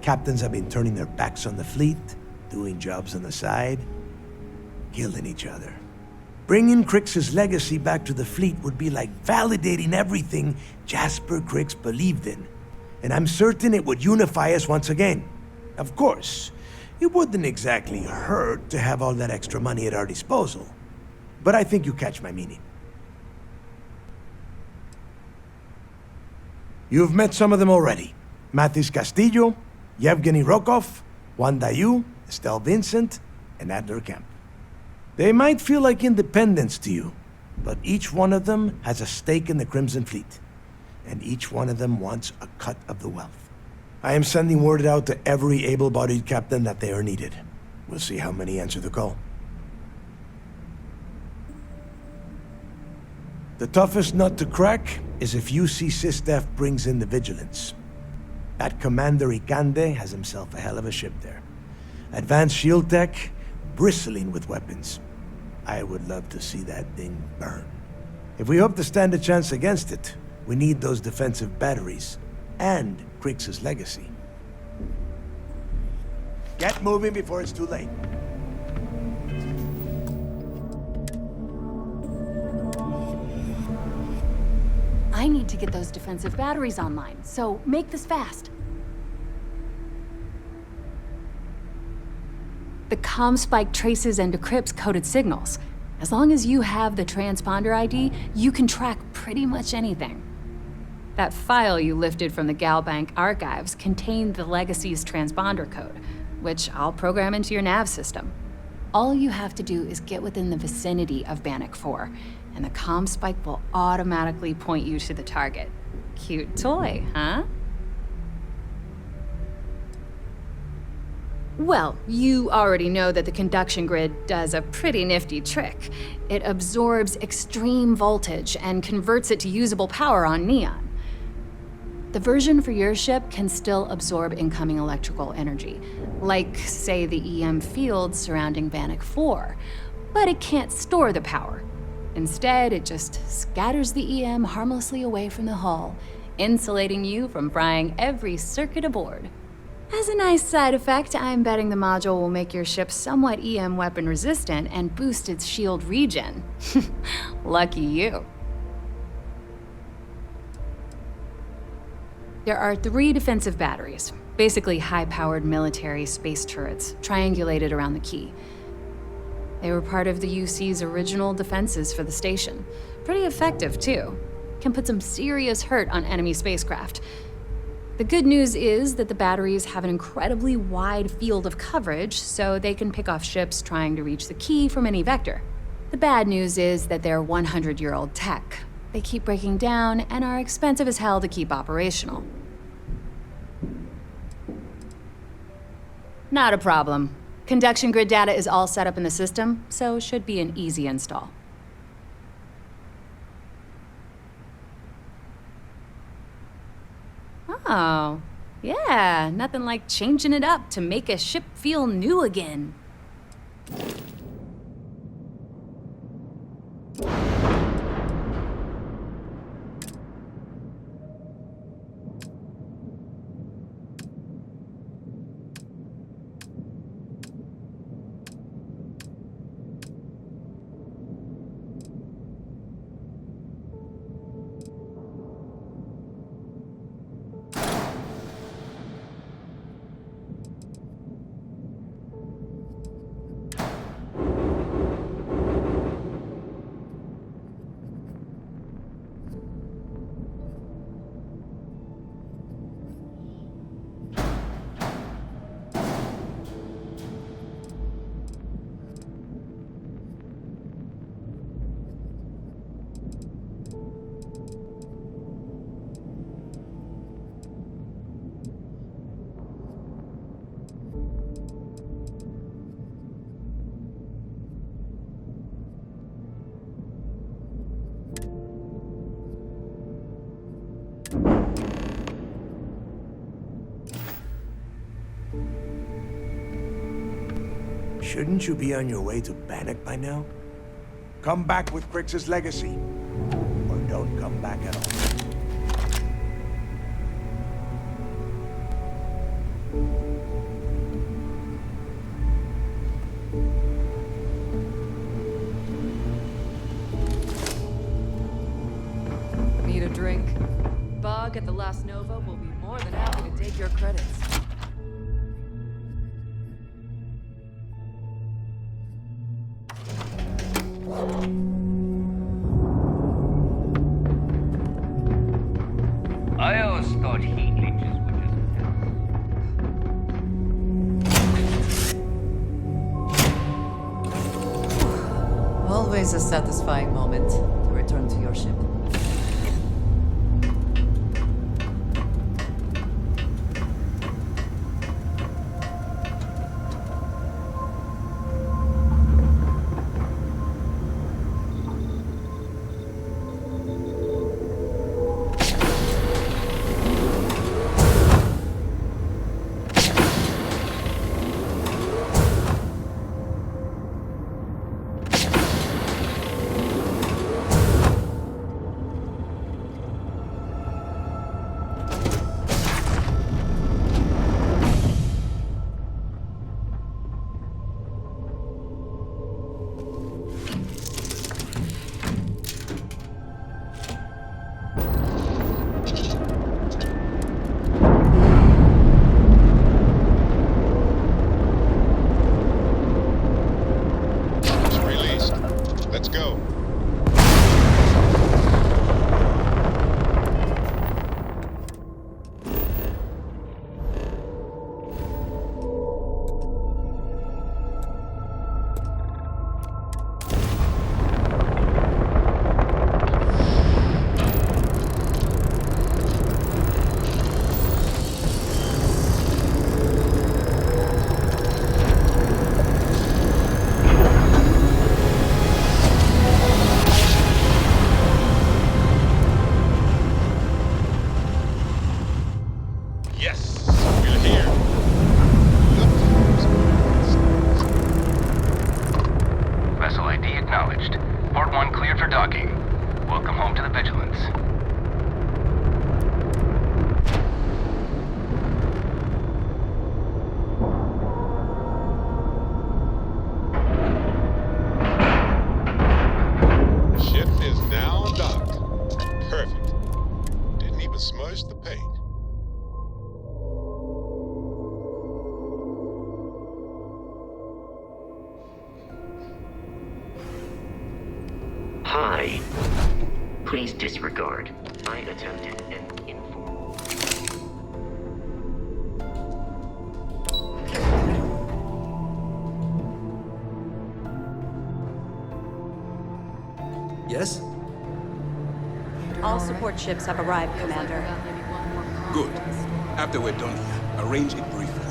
Captains have been turning their backs on the fleet, doing jobs on the side, killing each other. Bringing Krix's legacy back to the fleet would be like validating everything Jasper Krix believed in. And I'm certain it would unify us once again. Of course, it wouldn't exactly hurt to have all that extra money at our disposal. But I think you catch my meaning. You've met some of them already. Mathis Castillo, Yevgeny Rokov, Juan Dayu, Estelle Vincent, and Adler Kemp. They might feel like independents to you, but each one of them has a stake in the Crimson Fleet, and each one of them wants a cut of the wealth. I am sending word out to every able-bodied captain that they are needed. We'll see how many answer the call. The toughest nut to crack is if UC SysDef brings in the Vigilance. That Commander Ikande has himself a hell of a ship there. Advanced shield tech, bristling with weapons. I would love to see that thing burn. If we hope to stand a chance against it, we need those defensive batteries and Krix's legacy. Get moving before it's too late. I need to get those defensive batteries online, so make this fast. The comm spike traces and decrypts coded signals. As long as you have the transponder ID, you can track pretty much anything. That file you lifted from the Galbank archives contained the Legacy's transponder code, which I'll program into your nav system. All you have to do is get within the vicinity of Bannock 4, and the comm spike will automatically point you to the target. Cute toy, huh? Well, you already know that the conduction grid does a pretty nifty trick. It absorbs extreme voltage and converts it to usable power on neon. The version for your ship can still absorb incoming electrical energy, like, say, the EM field surrounding Bannock 4, but it can't store the power. Instead, it just scatters the EM harmlessly away from the hull, insulating you from frying every circuit aboard. As a nice side effect, I'm betting the module will make your ship somewhat EM weapon resistant and boost its shield regen. Lucky you. There are 3 defensive batteries, basically high-powered military space turrets, triangulated around the key. They were part of the UC's original defenses for the station. Pretty effective, too. Can put some serious hurt on enemy spacecraft. The good news is that the batteries have an incredibly wide field of coverage, so they can pick off ships trying to reach the key from any vector. The bad news is that they're 100-year-old tech. They keep breaking down and are expensive as hell to keep operational. Not a problem. Conduction grid data is all set up in the system, so should be an easy install. Oh, yeah, nothing like changing it up to make a ship feel new again. Shouldn't you be on your way to Bannock by now? Come back with Crix's legacy, or don't come back at all. Need a drink? Bog at the Last Nova will be more than happy to take your credits. I always thought heat leeches were just Always a satisfying moment to return to your ship. Hi. Please disregard. I attempted an informal. Yes? All support ships have arrived, Commander. Good. After we're done here, arrange a briefing.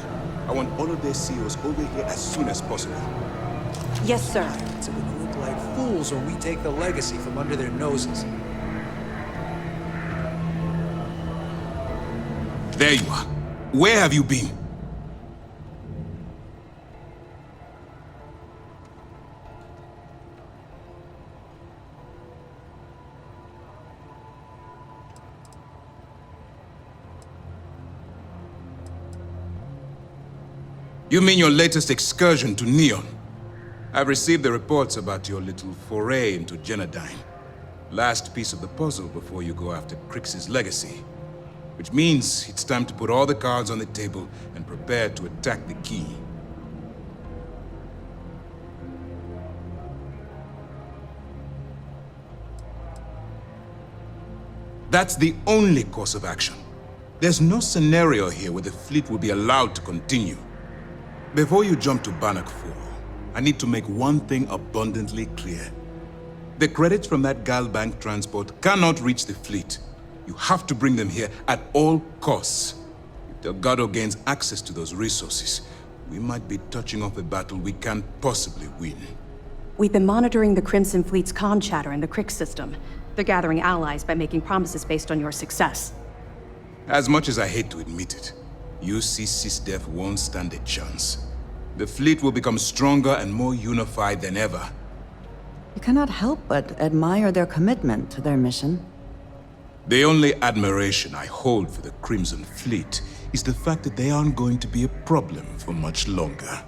I want all of their CEOs over here as soon as possible. Yes, sir. So we don't look like fools when we take the legacy from under their noses. There you are. Where have you been? You mean your latest excursion to Neon? I've received the reports about your little foray into Genodyne. Last piece of the puzzle before you go after Crix's legacy. Which means it's time to put all the cards on the table and prepare to attack the key. That's the only course of action. There's no scenario here where the fleet will be allowed to continue. Before you jump to Bannock 4, I need to make one thing abundantly clear. The credits from that Galbank transport cannot reach the fleet. You have to bring them here at all costs. If Delgado gains access to those resources, we might be touching off a battle we can't possibly win. We've been monitoring the Crimson Fleet's comm chatter in the Crix system. They're gathering allies by making promises based on your success. As much as I hate to admit it, UC SysDef won't stand a chance. The fleet will become stronger and more unified than ever. You cannot help but admire their commitment to their mission. The only admiration I hold for the Crimson Fleet is the fact that they aren't going to be a problem for much longer.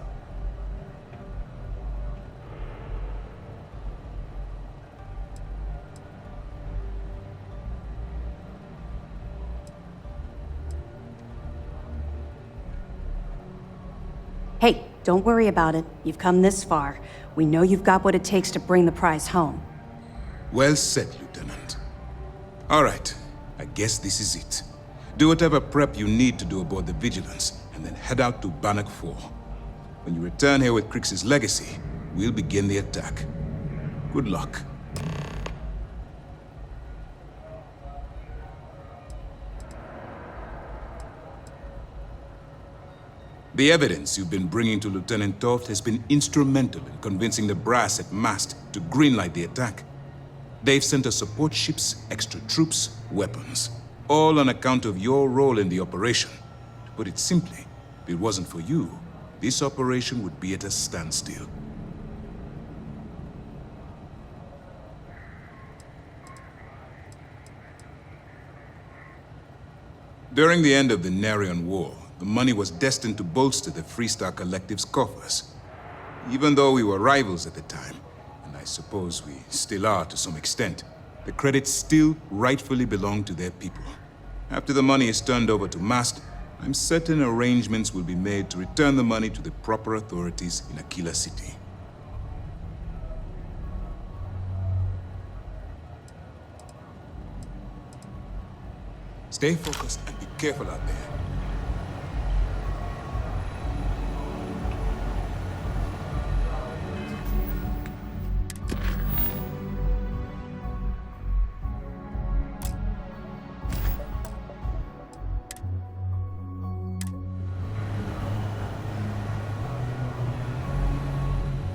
Hey, don't worry about it. You've come this far. We know you've got what it takes to bring the prize home. Well said, Lieutenant. All right, I guess this is it. Do whatever prep you need to do aboard the Vigilance, and then head out to Bannock 4. When you return here with Crix's legacy, we'll begin the attack. Good luck. The evidence you've been bringing to Lieutenant Toft has been instrumental in convincing the brass at Mast to greenlight the attack. They've sent us support ships, extra troops, weapons, all on account of your role in the operation. To put it simply, if it wasn't for you, this operation would be at a standstill. During the end of the Narion War, the money was destined to bolster the Freestar Collective's coffers. Even though we were rivals at the time, and I suppose we still are to some extent, the credits still rightfully belong to their people. After the money is turned over to Mast, I'm certain arrangements will be made to return the money to the proper authorities in Aquila City. Stay focused and be careful out there.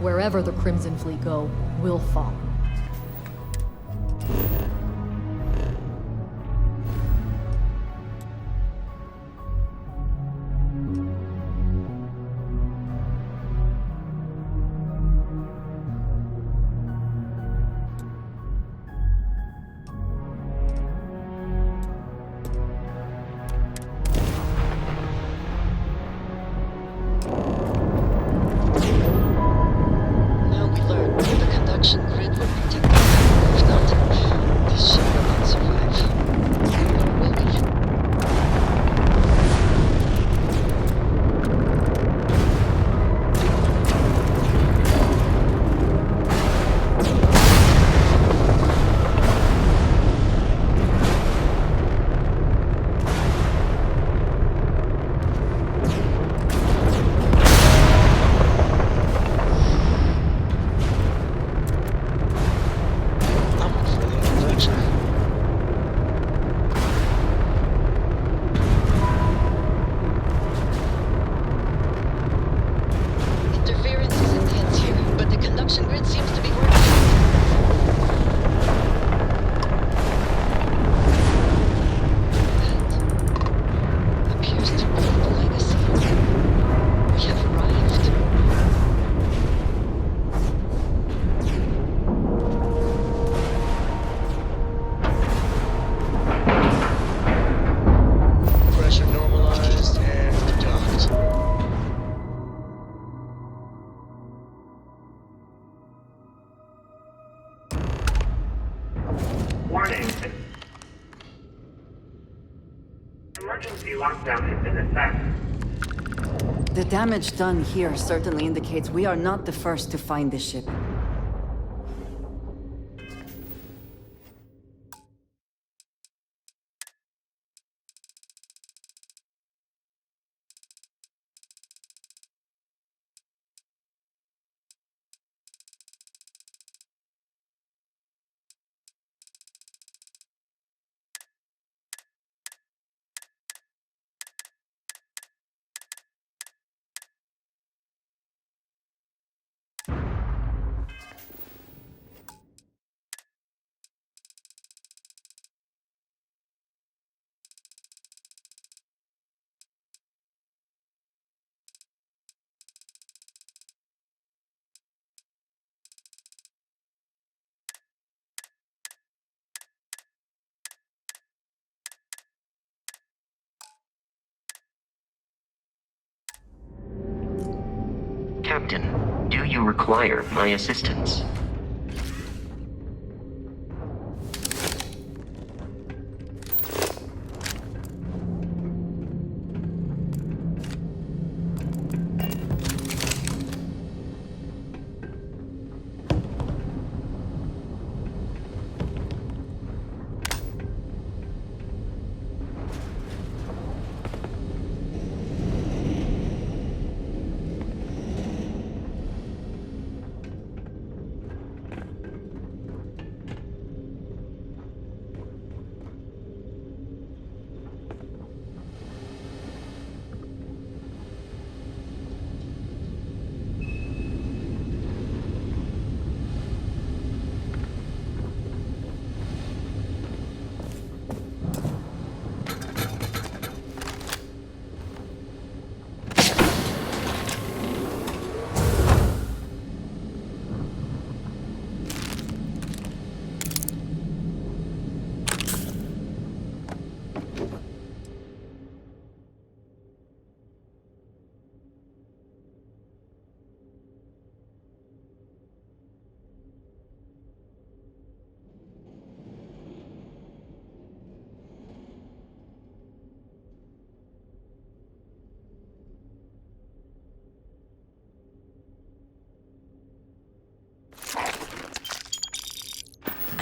Wherever the Crimson Fleet go, we'll follow. Now we learn where the conduction grid will lockdown is in effect. The damage done here certainly indicates we are not the first to find this ship. Captain, do you require my assistance?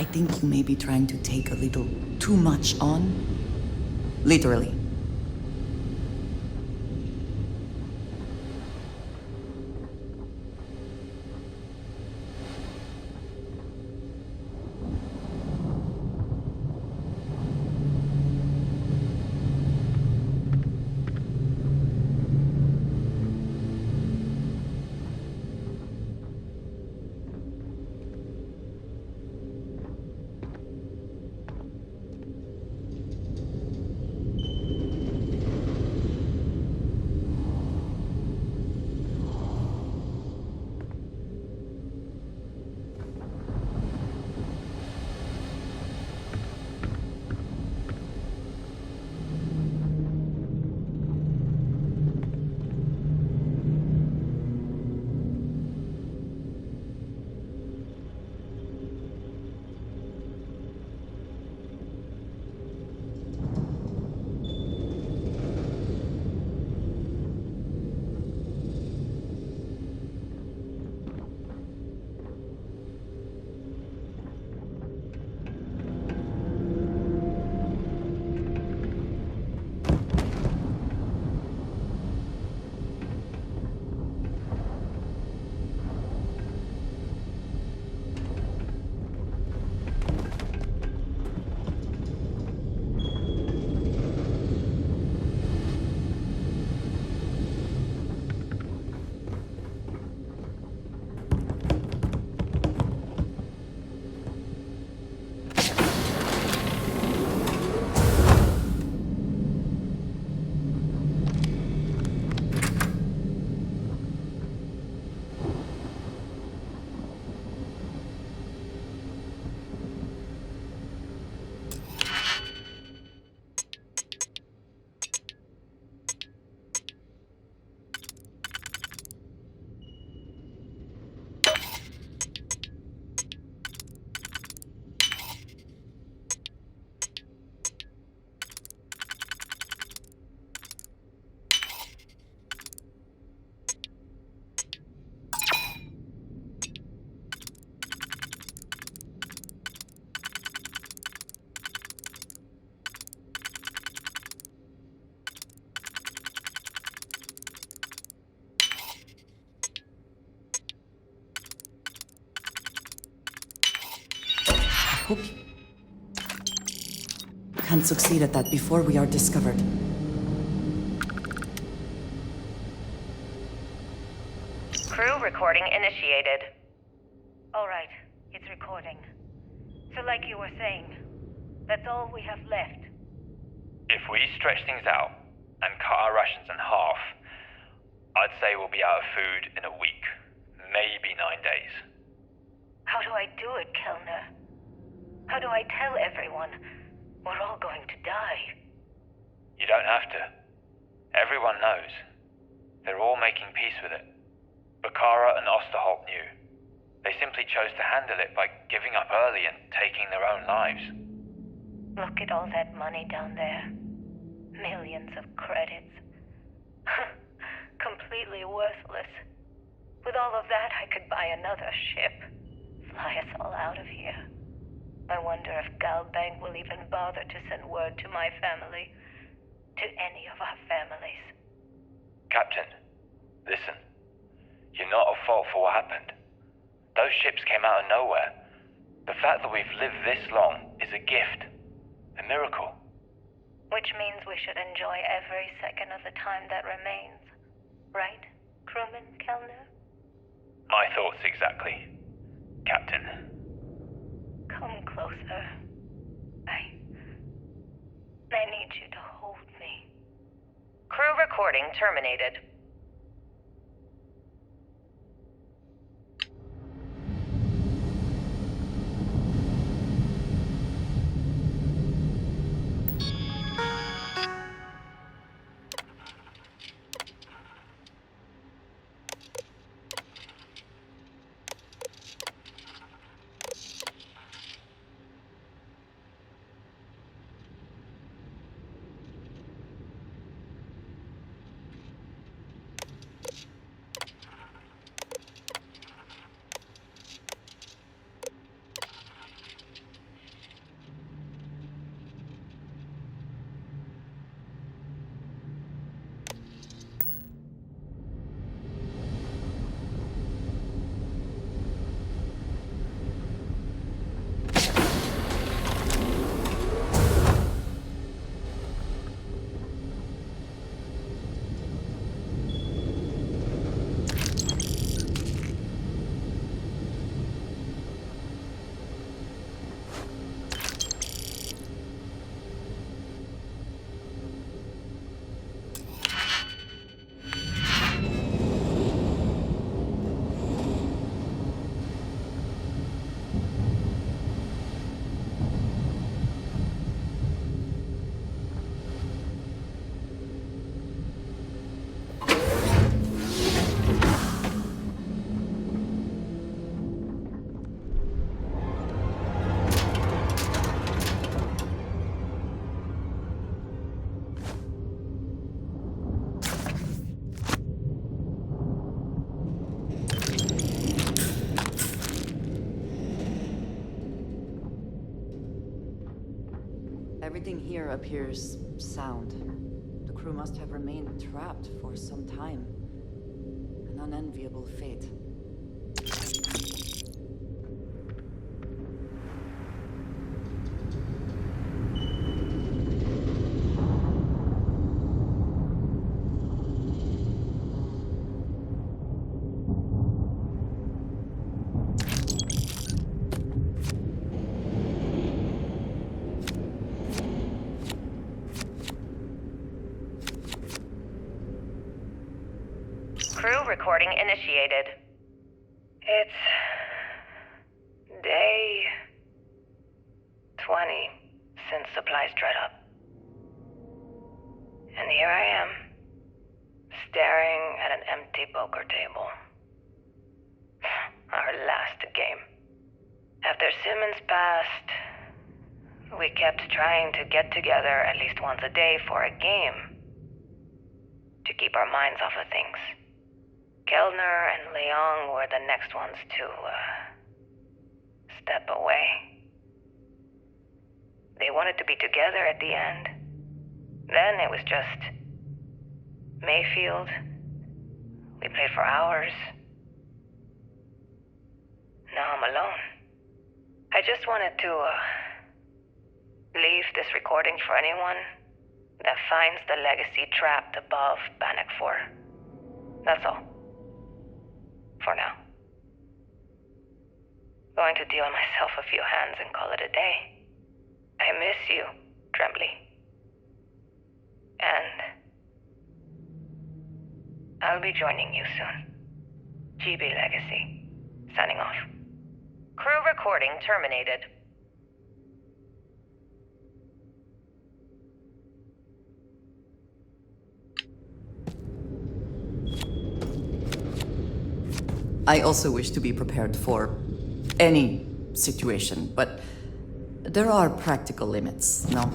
I think you may be trying to take a little too much on. Literally. hope you can succeed at that before we are discovered. Crew recording initiated. All right, it's recording. So like you were saying, that's all we have left. If we stretch things out and cut our rations in half, I'd say we'll be out of food in a week, maybe 9 days. How do I do it, Kellner? How do I tell everyone we're all going to die? You don't have to. Everyone knows. They're all making peace with it. Bakara and Osterholt knew. They simply chose to handle it by giving up early and taking their own lives. Look at all that money down there. Millions of credits. Completely worthless. With all of that, I could buy another ship. Fly us all out of here. I wonder if Galbank will even bother to send word to my family. To any of our families. Captain, listen. You're not at fault for what happened. Those ships came out of nowhere. The fact that we've lived this long is a gift. A miracle. Which means we should enjoy every second of the time that remains. Right, crewman Kellner? My thoughts exactly, Captain. Come closer. I need you to hold me. Crew recording terminated. Everything here appears sound. The crew must have remained trapped for some time. An unenviable fate. Crew recording initiated. It's day 20 since supplies dried up. And here I am, staring at an empty poker table. Our last game. After Simmons passed, we kept trying to get together at least once a day for a game. To keep our minds off of things. Kellner and Leong were the next ones to, step away. They wanted to be together at the end. Then it was just Mayfield. We played for hours. Now I'm alone. I just wanted to, leave this recording for anyone that finds the legacy trapped above Bannock 4. That's all. For now. Going to deal myself a few hands and call it a day. I miss you, Trembly. And I'll be joining you soon. GB Legacy. Signing off. Crew recording terminated. I also wish to be prepared for any situation, but there are practical limits, no?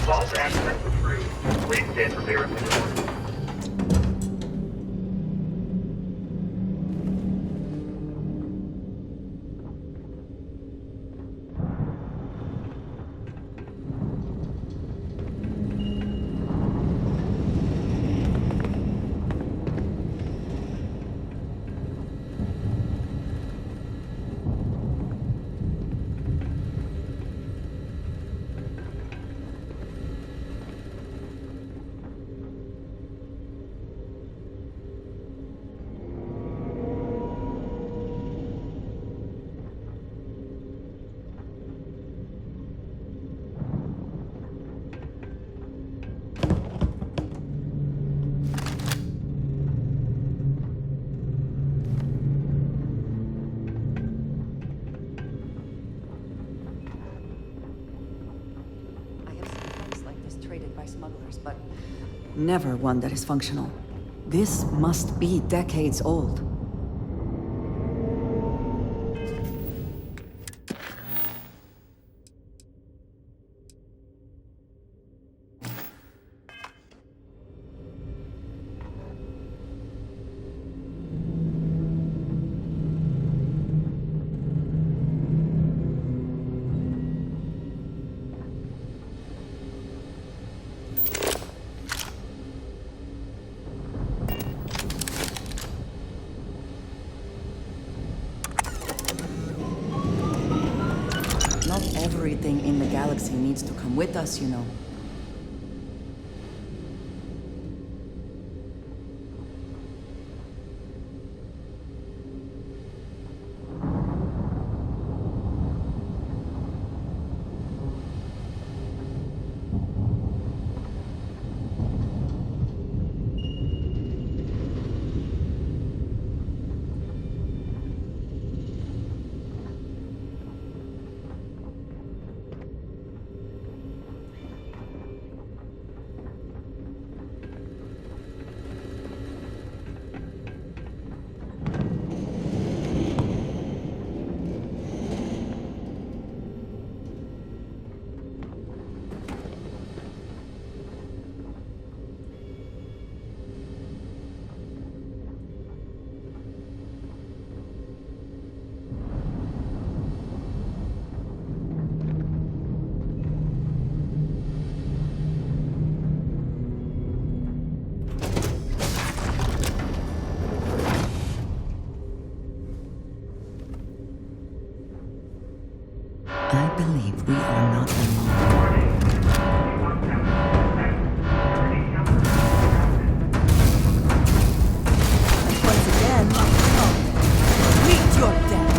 Vault access is free. Please stand prepared for the order. by smugglers, but never one that is functional. This must be decades old. Everything in the galaxy needs to come with us, you know. I believe we are not alone. Once again, meet your death.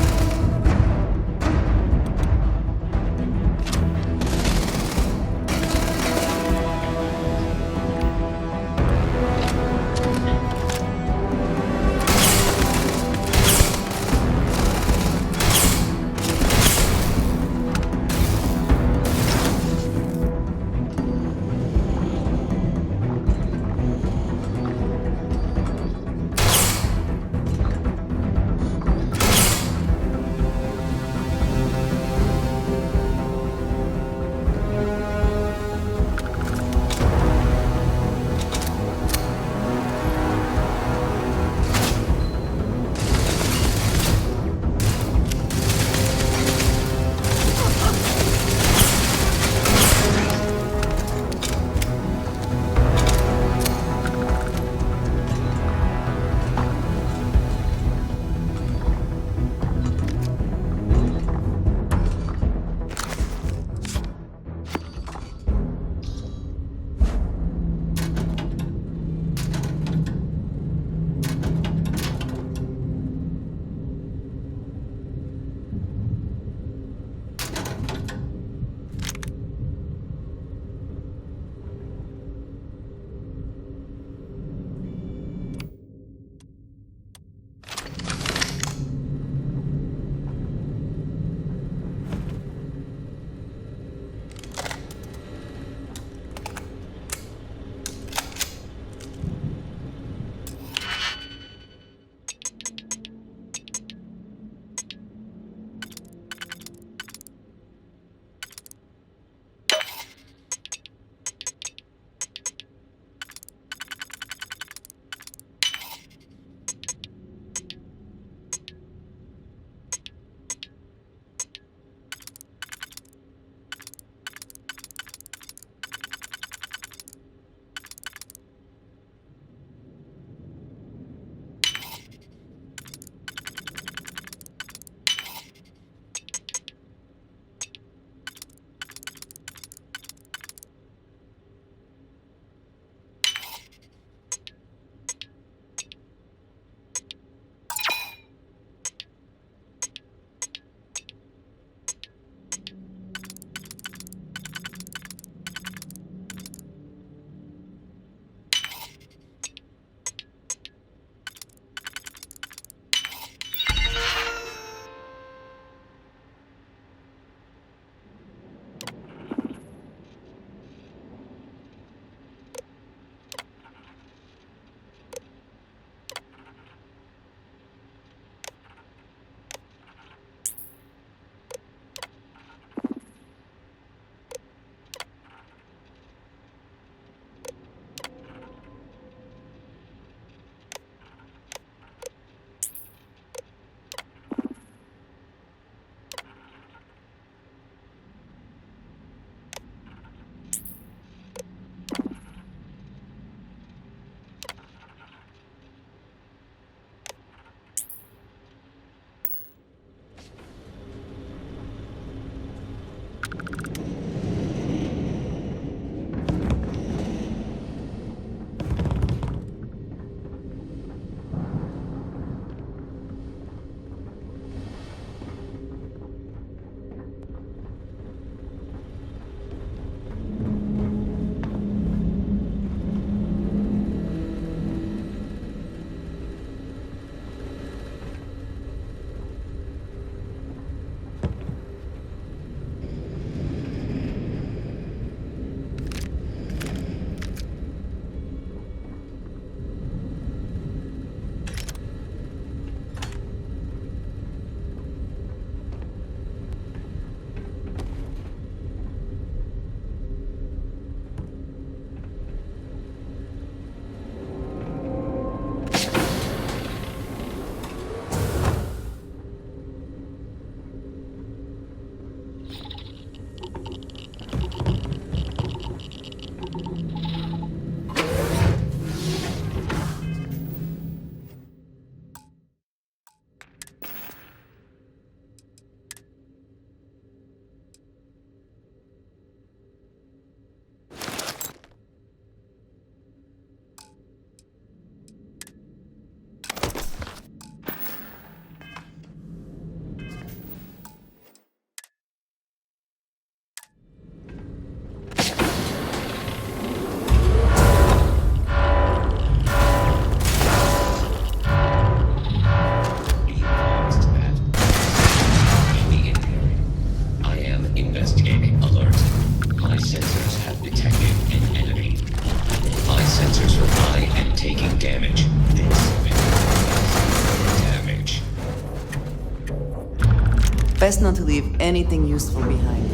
Best not to leave anything useful behind.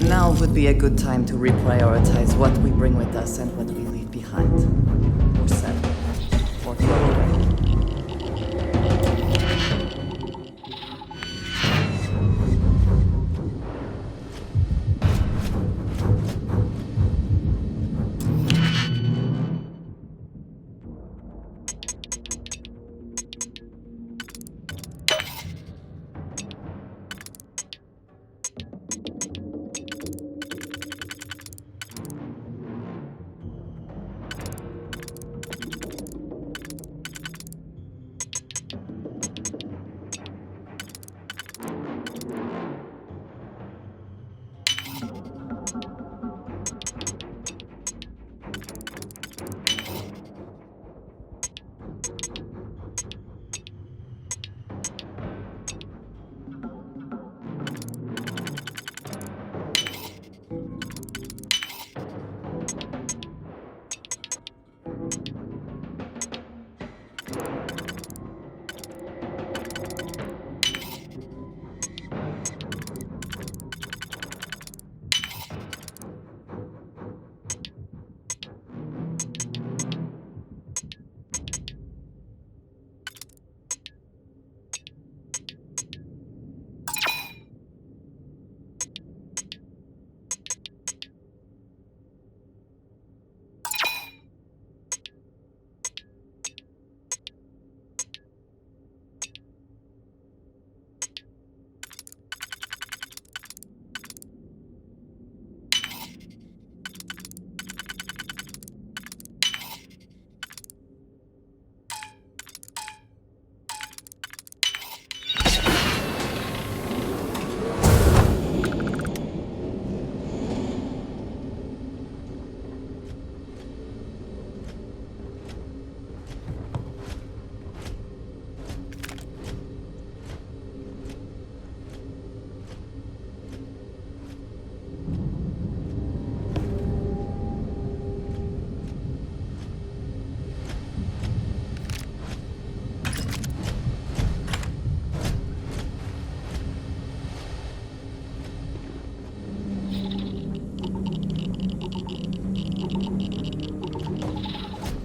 Now would be a good time to reprioritize what we bring with us and what we leave behind. Or sell. Or throw away.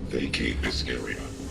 Vacate this area.